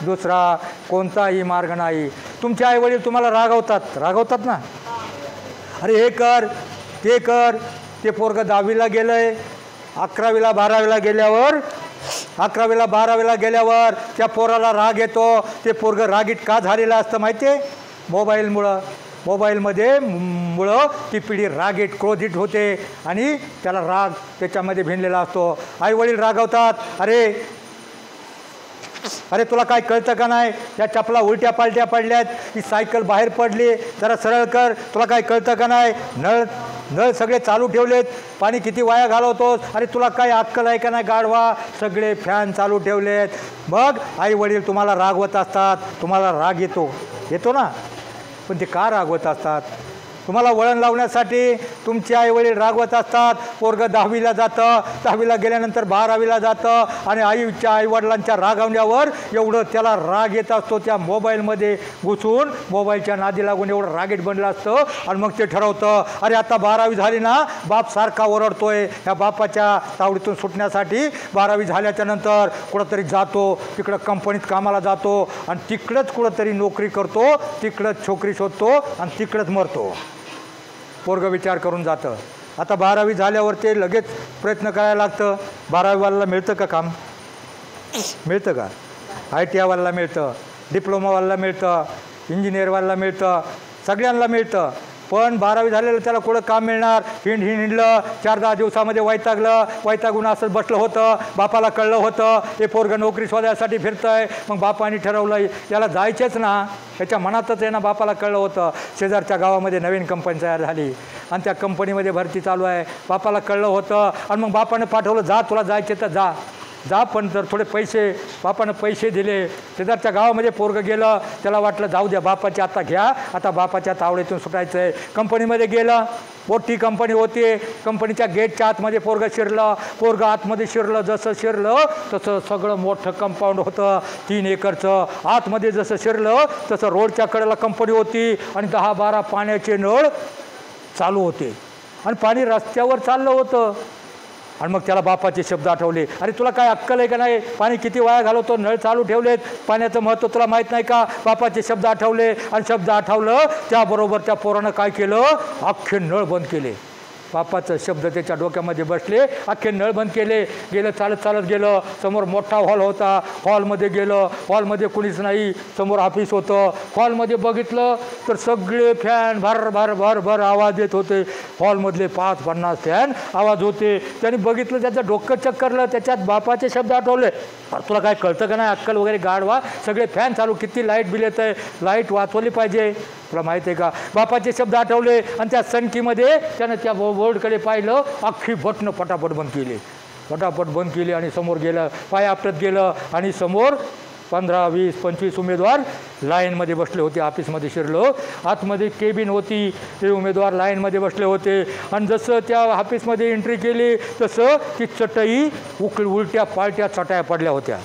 D: दुसरा कोणताही मार्ग नाही. तुमचे आईवडील तुम्हाला रागवतात ना, अरे हे कर ते कर. ते पोरगं 10वीला गेलं आहे, 11वीला 12वीला गेल्यावर त्या पोराला राग येतो. ते पोरगं रागीट का झालेलं असतं माहिती आहे? मोबाईलमध्ये ती पिढी रागीट क्रोधित होते आणि त्याला राग त्याच्यामध्ये भिनलेला असतो. आईवडील रागवतात, अरे तुला काय कळतं का नाही? या चपला उलट्या पालट्या पडल्यात, ही सायकल बाहेर पडली, जरा सरळ कर. तुला काय कळतं का नाही? नळ सगळे चालू ठेवलेत, पाणी किती वाया घालवतोस? अरे तुला काय अक्कल आहे का नाही गाढवा? सगळे फॅन चालू ठेवलेत. मग आई वडील तुम्हाला रागवत असतात, तुम्हाला राग येतो ना. पण ते का रागवत असतात? तुम्हाला वळण लावण्यासाठी तुमचे आईवडील रागवत असतात. पोरगं 10वीला जातं, 10वीला गेल्यानंतर 12वीला जातं आणि आईच्या आईवडिलांच्या रागावण्यावर एवढं त्याला राग येत असतो. त्या मोबाईलमध्ये घुसून मोबाईलच्या नादी लागून एवढं रागीट बनलं असतं. आणि मग ते ठरवतं, अरे आता 12वी झाली ना, बाप सारखा ओरडतोय. ह्या बापाच्या तावडीतून सुटण्यासाठी 12वी झाल्याच्या नंतर कुठंतरी जातो, तिकडं कंपनीत कामाला जातो आणि तिकडंच कुठंतरी नोकरी करतो, तिकडंच छोकरी शोधतो आणि तिकडंच मरतो. पोरगं विचार करून जातं. आता 12वी झाल्यावर ते लगेच प्रयत्न करायला लागतं. 12वीवाल्याला मिळतं का काम? मिळतं का? ITIवाल्याला मिळतं, डिप्लोमावाल्याला मिळतं, इंजिनिअरवाल्याला मिळतं, सगळ्यांना मिळतं. पण 12वी झालेलं त्याला कुठं काम मिळणार? हिंडलं, 4-10 दिवसामध्ये वैतागून असं बसलं होतं. बापाला कळलं होतं हे पोरगं नोकरी शोधायसाठी फिरतंय. मग बापाने ठरवलं याला जायचंच ना. त्याच्या मनातच आहे ना, बापाला कळलं होतं शेजारच्या गावामध्ये नवीन कंपनी तयार झाली आणि त्या कंपनीमध्ये भरती चालू आहे. बापाला कळलं होतं आणि मग बापाने पाठवलं, जा तुला जायचे तर जा, पण जर थोडे पैसे, बापानं पैसे दिले. शेजारच्या गावामध्ये पोरगं गेलं, त्याला वाटलं जाऊ द्या बापाची आता घ्या, आता बापाच्या तावडीतून सुटायचं आहे. कंपनीमध्ये गेलं, मोठी कंपनी होती. कंपनीच्या गेटच्या आतमध्ये पोरगं आतमध्ये शिरलं. जसं शिरलं तसं सगळं मोठं कंपाऊंड होतं 3 एकरचं. आतमध्ये जसं शिरलं तसं रोडच्या कडेला कंपनी होती आणि 10-12 पाण्याचे नळ चालू होते आणि पाणी रस्त्यावर चाललं होतं. आणि मग त्याला बापाचे शब्द आठवले, अरे तुला काय अक्कल आहे का नाही? पाणी किती वाया घालवतो, नळ चालू ठेवलेत, पाण्याचं महत्त्व तुला माहीत नाही का? बापाचे शब्द आठवले आणि शब्द आठवलं त्याबरोबर त्या पोरानं काय केलं? अख्खे नळ बंद केले. बापाचं शब्द त्याच्या डोक्यामध्ये बसले, अख्खे नळ बंद केले. चालत गेलं. समोर मोठा हॉल होता, हॉलमध्ये गेलं. हॉलमध्ये कुणीच नाही, समोर ऑफिस होतं. हॉलमध्ये बघितलं तर सगळे फॅन भर आवाज येत होते. हॉलमधले 5-50 फॅन आवाज होते. त्यांनी बघितलं, त्याचं डोकं चक्करलं. त्याच्यात बापाचे शब्द आठवले, अरे तुला काय कळतं का नाही? अक्कल वगैरे गाढवा, सगळे फॅन चालू, किती लाईट बिल येतं आहे, लाईट वाचवली पाहिजे. तुला माहिती आहे का? बापाचे शब्द आठवले आणि त्या सनकीमध्ये त्यानं त्या बोर्डकडे पाहिलं, अख्खी बटणं पटापट बंद केली, पटापट बंद केली आणि समोर गेलं, पाय आपटत गेलं आणि समोर 15, 20, 25 उमेदवार लाईनमध्ये बसले होते. ऑफिसमध्ये शिरलो, आतमध्ये केबिन होती, ते उमेदवार लाईनमध्ये बसले होते आणि जसं त्या ऑफिसमध्ये एंट्री केली तसं ती चटई उलट्या पालट्या चटया पडल्या होत्या.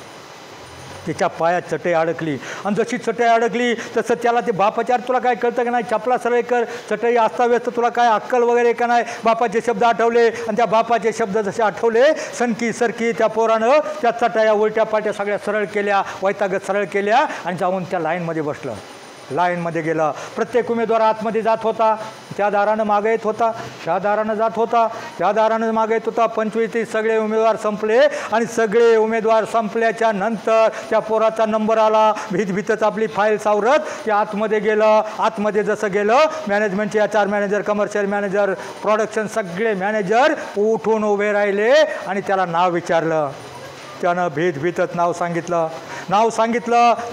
D: त्याच्या पायात चटई अडकली आणि जशी चटई अडकली तसं त्याला ते बापाच्या तुला काय कळतं का नाही, चपला सरळ कर, चटई अस्ताव्यस्त, तुला काय अक्कल वगैरे का नाही. बापाचे शब्द आठवले आणि त्या बापाचे शब्द जसे आठवले, सनकी सरकी त्या पोरानं त्या चटया उलट्या पाट्या सगळ्या सरळ केल्या, वैतागत सरळ केल्या आणि जाऊन त्या लाईनमध्ये बसलं. लाईनमध्ये गेलं. प्रत्येक उमेदवार आतमध्ये जात होता, त्या दारानं मागे येत होता, त्या दारानं जात होता, त्या दारानं मागे येत होता. 25-30 सगळे उमेदवार संपले आणि सगळे उमेदवार संपल्याच्या नंतर त्या पोराचा नंबर आला. भीतच आपली फाईल सावरत ते आतमध्ये गेलं. आतमध्ये जसं गेलं, मॅनेजमेंटचे HR manager, commercial manager, production सगळे मॅनेजर उठून उभे राहिले आणि त्याला नाव विचारलं. त्यानं भीतच नाव सांगितलं.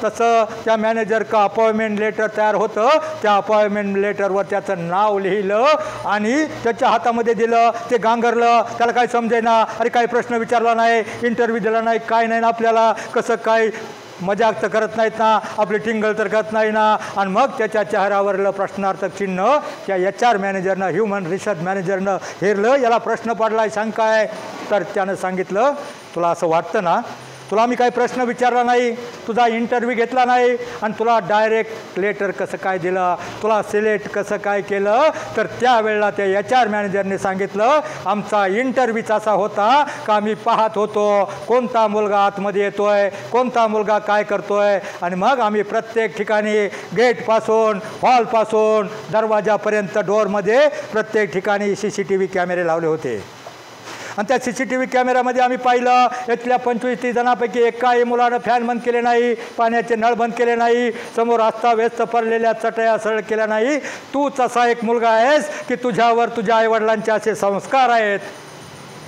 D: तसं त्या मॅनेजर का अपॉइंटमेंट लेटर तयार होतं, त्या अपॉइंटमेंट लेटरवर त्याचं नाव लिहिलं आणि त्याच्या हातामध्ये दिलं. ते गांगरलं, त्याला काय समजेना. अरे काही प्रश्न विचारला नाही, इंटरव्ह्यू दिला नाही, काय नाही ना, आपल्याला कसं काय मजाक तर करत नाहीत ना, आपली टिंगल तर करत नाही ना. आणि मग त्याच्या चेहऱ्यावरलं प्रश्नार्थक चिन्ह त्या HR मॅनेजरनं, ह्युमन रिसोर्स मॅनेजरनं हेरलं. याला प्रश्न पडलाय, शंका आहे. तर त्यानं सांगितलं, तुला असं वाटतं ना, तुला मी काही प्रश्न विचारला नाही, तुझा इंटरव्ह्यू घेतला नाही आणि तुला डायरेक्ट लेटर कसं काय दिलं, तुला सिलेक्ट कसं काय केलं. तर त्यावेळेला त्या HR मॅनेजरने सांगितलं, आमचा इंटरव्ह्यूच असा होता का आम्ही पाहत होतो कोणता मुलगा आतमध्ये येतोय, कोणता मुलगा काय करतोय आणि मग आम्ही प्रत्येक ठिकाणी गेटपासून, हॉलपासून दरवाजापर्यंत डोअरमध्ये प्रत्येक ठिकाणी CCTV कॅमेरे लावले होते. आणि त्या CCTV कॅमेऱ्यामध्ये आम्ही पाहिलं, यातल्या 25-30 जणांपैकी एकाही मुलानं फॅन बंद केले नाही, पाण्याचे नळ बंद केले नाही, समोर अस्ताव्यस्त पडलेल्या चटया सरळ केल्या नाही. तूच असा एक मुलगा आहेस की तुझ्यावर तुझ्या आईवडिलांचे असे संस्कार आहेत,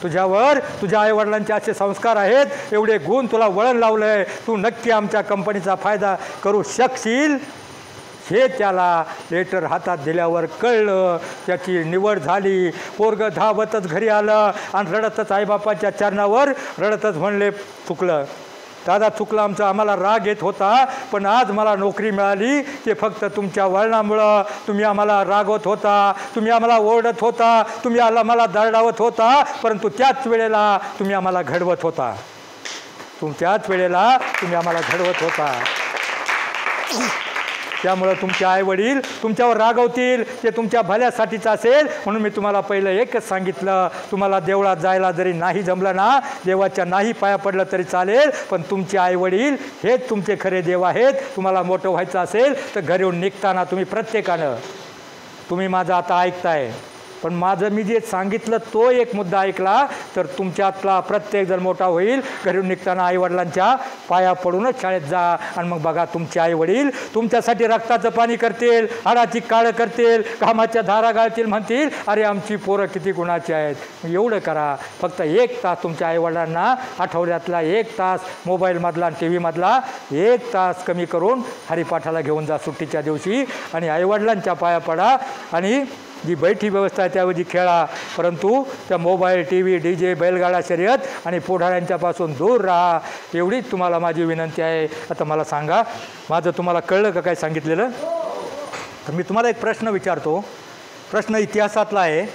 D: तुझ्यावर तुझ्या आईवडिलांचे असे संस्कार आहेत, एवढे गुण तुला वळण लावलं आहे, तू नक्की आमच्या कंपनीचा फायदा करू शकशील. हे त्याला लेटर हातात दिल्यावर कळलं. त्याची निवड झाली. पोरगं धावतच घरी आलं आणि रडतच आईबापाच्या चरणावर रडतच म्हणले, चुकलं दादा, चुकलं आमचं, आम्हाला राग येत होता, पण आज मला नोकरी मिळाली ते फक्त तुमच्या वळणामुळं. तुम्ही आम्हाला रागवत होता, तुम्ही आम्हाला ओरडत होता, तुम्ही आम्हाला दरडावत होता, परंतु त्याच वेळेला तुम्ही आम्हाला घडवत होता, त्यामुळं तुमचे आईवडील तुमच्यावर रागवतील, ते तुमच्या भल्यासाठीच असेल. म्हणून मी तुम्हाला पहिलं एकच सांगितलं, तुम्हाला देवळात जायला जरी नाही जमलं ना, देवाच्या नाही पाया पडलं तरी चालेल, पण तुमचे आईवडील हेच तुमचे खरे देव आहेत. तुम्हाला मोठं व्हायचं असेल तर घरून निघताना तुम्ही प्रत्येकानं, तुम्ही माझं आता ऐकताय, पण माझं मी जे सांगितलं तो एक मुद्दा ऐकला तर तुमच्यातला प्रत्येक जण मोठा होईल. घरून निघताना आईवडिलांच्या पाया पडूनच शाळेत जा आणि मग बघा तुमचे आईवडील तुमच्यासाठी रक्ताचं पाणी करतील, हाडाची काळं करतील, घामाच्या धारा गाळतील, म्हणतील अरे आमची पोरं किती गुणाची आहेत. एवढं करा, फक्त 1 तास तुमच्या आईवडिलांना आठवड्यातला 1 तास मोबाईलमधला आणि TV-मधला 1 तास कमी करून हरिपाठाला घेऊन जा सुट्टीच्या दिवशी आणि आईवडिलांच्या पाया पडा आणि जी बैठी व्यवस्था आहे त्याऐवजी खेळा, परंतु त्या मोबाईल, TV, DJ, बैलगाडा शर्यत आणि पुढाऱ्यांच्यापासून दूर राहा. एवढीच तुम्हाला माझी विनंती आहे. आता मला सांगा, माझं तुम्हाला कळलं का काय सांगितलेलं? तर मी तुम्हाला एक प्रश्न विचारतो. प्रश्न इतिहासातला आहे.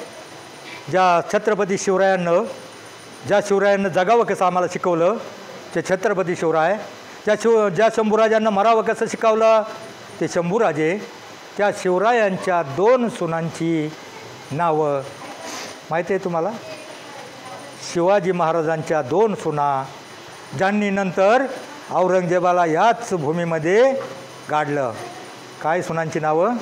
D: ज्या छत्रपती शिवरायांनं जगावं कसं आम्हाला शिकवलं, ते छत्रपती शिवराय. ज्या शंभूराजांना मरावं कसं शिकवलं, ते शंभूराजे. त्या शिवरायांच्या 2 सुनांची नावं माहिती आहे तुम्हाला? शिवाजी महाराजांच्या 2 सुना, ज्यांनी नंतर औरंगजेबाला याच भूमीमध्ये गाडलं. काय सुनांची नावं?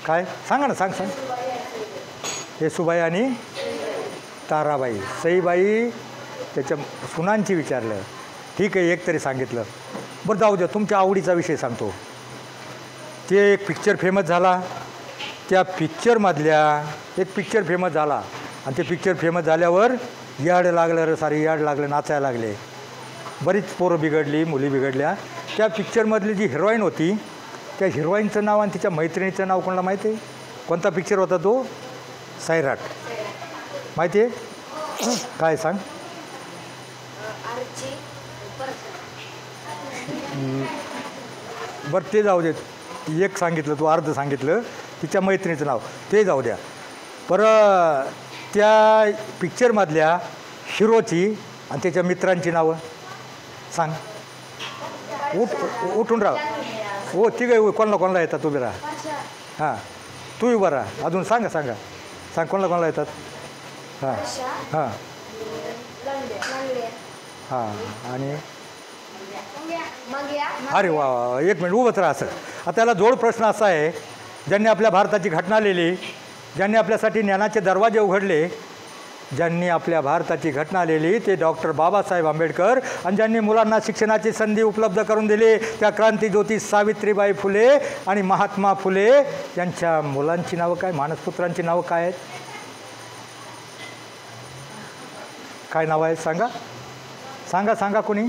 D: काय सांगा ना, सांग. येसूबाई आणि ताराबाई. सईबाई त्याच्या सुनांची विचारलं. ठीक आहे, एक तरी सांगितलं. बरं जाऊ द्या, तुमच्या आवडीचा विषय सांगतो. ते एक पिक्चर फेमस झाला. त्या पिक्चरमधल्या एक पिक्चर फेमस झाला आणि ते पिक्चर फेमस झाल्यावर याड लागलं रे, सारी याड लागलं, नाचायला लागले. बरीच पोरं बिघडली, मुली बिघडल्या. त्या पिक्चरमधली जी हिरोईन होती त्या हिरोईनचं नाव आणि तिच्या मैत्रिणीचं नाव कोणाला माहिती आहे? कोणता पिक्चर होता तो? सैराट. माहिती आहे? काय सांग. बरं ते जाऊ देत. एक सांगितलं, तू अर्ध सांगितलं, तिच्या मैत्रिणीचं नाव ते जाऊ द्या. बरं त्या पिक्चरमधल्या हिरोची आणि त्याच्या मित्रांची नावं सांग. उठून राहा. हो ठीक आहे. कोणाला येतात? उभे राहा. हां तू उभा राहा. अजून सांगा सांग कोणाला येतात? हां हां हां आणि अरे वा, एक मिनिट उभंच राहा. असं आता त्याला जोड प्रश्न असा आहे, ज्यांनी आपल्या भारताची घटना लिहिली, ज्यांनी आपल्यासाठी ज्ञानाचे दरवाजे उघडले, ज्यांनी आपल्या भारताची घटना लिहिली ते डॉक्टर बाबासाहेब आंबेडकर, आणि ज्यांनी मुलांना शिक्षणाची संधी उपलब्ध करून दिली त्या क्रांतीज्योती सावित्रीबाई फुले आणि महात्मा फुले. यांच्या मुलांची नावं काय? मानसपुत्रांची नावं काय आहेत? काय नाव आहे? सांगा कोणी?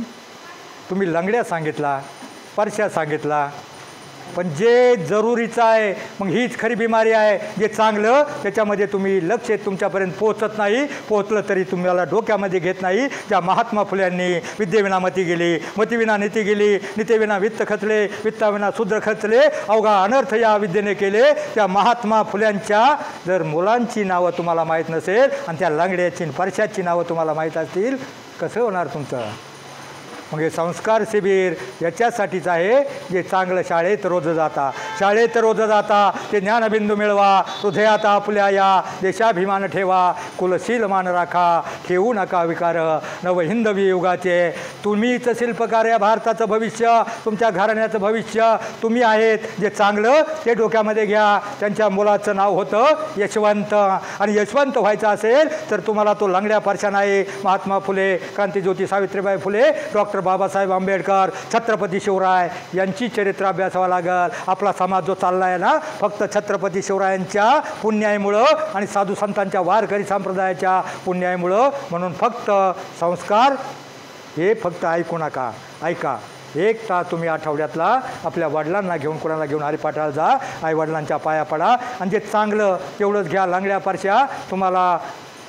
D: तुम्ही लंगड्या सांगितला, परश्या सांगितला, पण जे जरुरीचं आहे मग हीच खरी बिमारी आहे. जे चांगलं त्याच्यामध्ये तुम्ही लक्ष तुमच्यापर्यंत पोहोचत नाही, पोहोचलं तरी तुम्हाला डोक्यामध्ये घेत नाही. त्या महात्मा फुल्यांनी विद्येविना मती गेली, मतीविना नीती गेली, नीतीविना वित्त खचले, वित्ताविना शूद्र खचले, अवघा अनर्थ या विद्येने केले. त्या महात्मा फुल्यांच्या जर मुलांची नावं तुम्हाला माहीत नसेल आणि त्या लंगड्याची परश्याची नावं तुम्हाला माहीत असतील, कसं होणार तुमचं? मग हे संस्कार शिबिर याच्यासाठीच आहे, जे चांगलं शाळेत रोज जाता ते ज्ञानबिंदू मिळवा, हृदयात आपल्या या देशाभिमान ठेवा, कुलशील मान राखा, ठेवू नका विकार, नव हिंदवी युगाचे तुम्हीच शिल्पकार, या भारताचं भविष्य, तुमच्या घराण्याचं भविष्य तुम्ही आहेत. जे चांगलं ते डोक्यामध्ये घ्या. त्यांच्या मुलाचं नाव होतं यशवंत, आणि यशवंत व्हायचं असेल तर तुम्हाला तो लंगड्या परशा नाही, महात्मा फुले, क्रांतीज्योती सावित्रीबाई फुले, डॉक्टर बाबासाहेब आंबेडकर, छत्रपती शिवराय यांची चरित्र अभ्यासावं लागेल. आपला समाज जो चालला आहे ना, फक्त छत्रपती शिवरायांच्या पुण्याईमुळं आणि साधू संतांच्या वारकरी संप्रदायाच्या पुण्याईमुळं. म्हणून फक्त संस्कार हे फक्त ऐकू नका, ऐका. एक तास तुम्ही आठवड्यातला आपल्या वडिलांना घेऊन, कोणाला घेऊन हरिपाठाला जा, आईवडिलांच्या पाया पडा, आणि जे चांगलं तेवढंच घ्या. लंगड्या परश्या तुम्हाला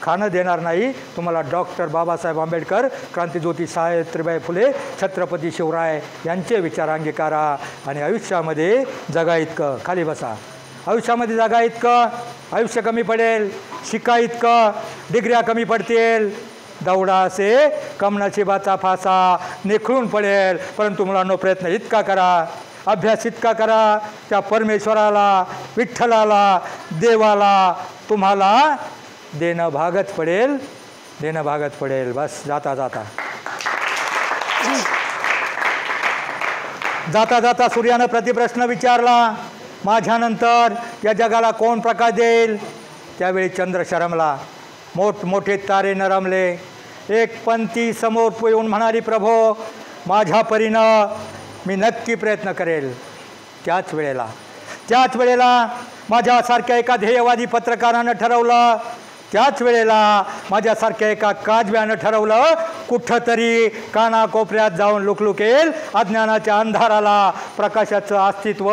D: खाणं देणार नाही. तुम्हाला डॉक्टर बाबासाहेब आंबेडकर, क्रांतीज्योती सावित्रीबाई फुले, छत्रपती शिवराय यांचे विचार अंगीकारा, आणि आयुष्यामध्ये जगा इतकं, खाली बसा, आयुष्यामध्ये जगा इतकं आयुष्य कमी पडेल, शिका इतकं डिग्र्या कमी पडतील, दौडा असे कम नशिबाचा फासा निखळून पडेल. परंतु मुलांनो प्रयत्न इतका करा, अभ्यास इतका करा, त्या परमेश्वराला, विठ्ठलाला, देवाला तुम्हाला देणं भागच पडेल. बस जाता जाता सूर्यानं प्रतिप्रश्न विचारला, माझ्यानंतर या जगाला कोण प्रकाश देईल? त्यावेळी चंद्र शरमला, मोठमोठे तारे नरमले. एक पंथी समोर येऊन म्हणाली, प्रभो माझ्या परीनं मी नक्की प्रयत्न करेल. त्याच वेळेला माझ्यासारख्या एका ध्येयवादी पत्रकारानं ठरवलं, त्याच वेळेला माझ्यासारख्या एका काजव्यानं ठरवलं, कुठंतरी कानाकोपऱ्यात जाऊन लुकलुकेल, अज्ञानाच्या अंधाराला प्रकाशाचं अस्तित्व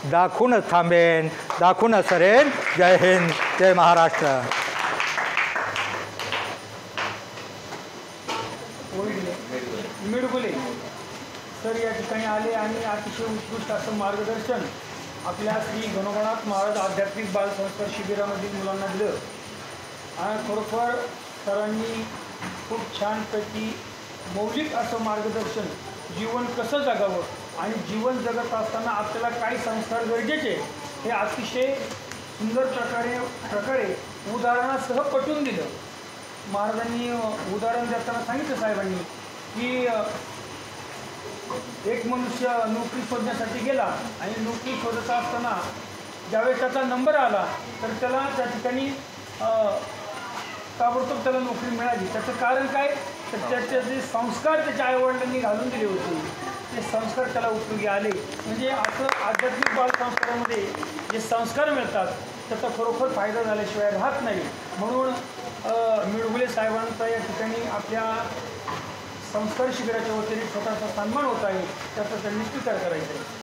D: दाखवूनच थांबेन, दाखवूनच सरेन. जय हिंद, जय महाराष्ट्र.
E: मिडगुले सर या ठिकाणी आले आणि अतिशय उत्कृष्ट असं मार्गदर्शन आपल्या श्री गणोगणाथ महाराज आध्यात्मिक बाल संस्कार शिबिरामधील मुलांना दिलं. आणि खरोखर सरांनी खूप छानपैकी मौलिक असं मार्गदर्शन, जीवन कसं जगावं आणि जीवन जगत असताना आपल्याला काही संस्कार गरजेचे हे अतिशय सुंदर प्रकारे उदाहरणासह पटवून दिलं. महाराजांनी उदाहरण देताना सांगितलं साहेबांनी की एक मनुष्य नोकरी शोधण्यासाठी गेला आणि नोकरी शोधत असताना ज्यावेळेस त्याचा नंबर आला तर त्याला त्या ठिकाणी ताबडतोब त्याला नोकरी मिळाली. त्याचं कारण काय? तर त्याचे जे संस्कार त्याच्या आईवडिलांनी घालून दिले होते ते संस्कार त्याला उपयोगी आले. म्हणजे असं आध्यात्मिक बालसंस्कारामध्ये जे संस्कार मिळतात त्याचा खरोखर फायदा झाल्याशिवाय राहत नाही. म्हणून मिडगुले साहेबांचा या ठिकाणी आपल्या संस्कार शिबिराच्या वतीने छोटासा सन्मान होत आहे त्याचा त्यांनी स्वीकार करायचा आहे.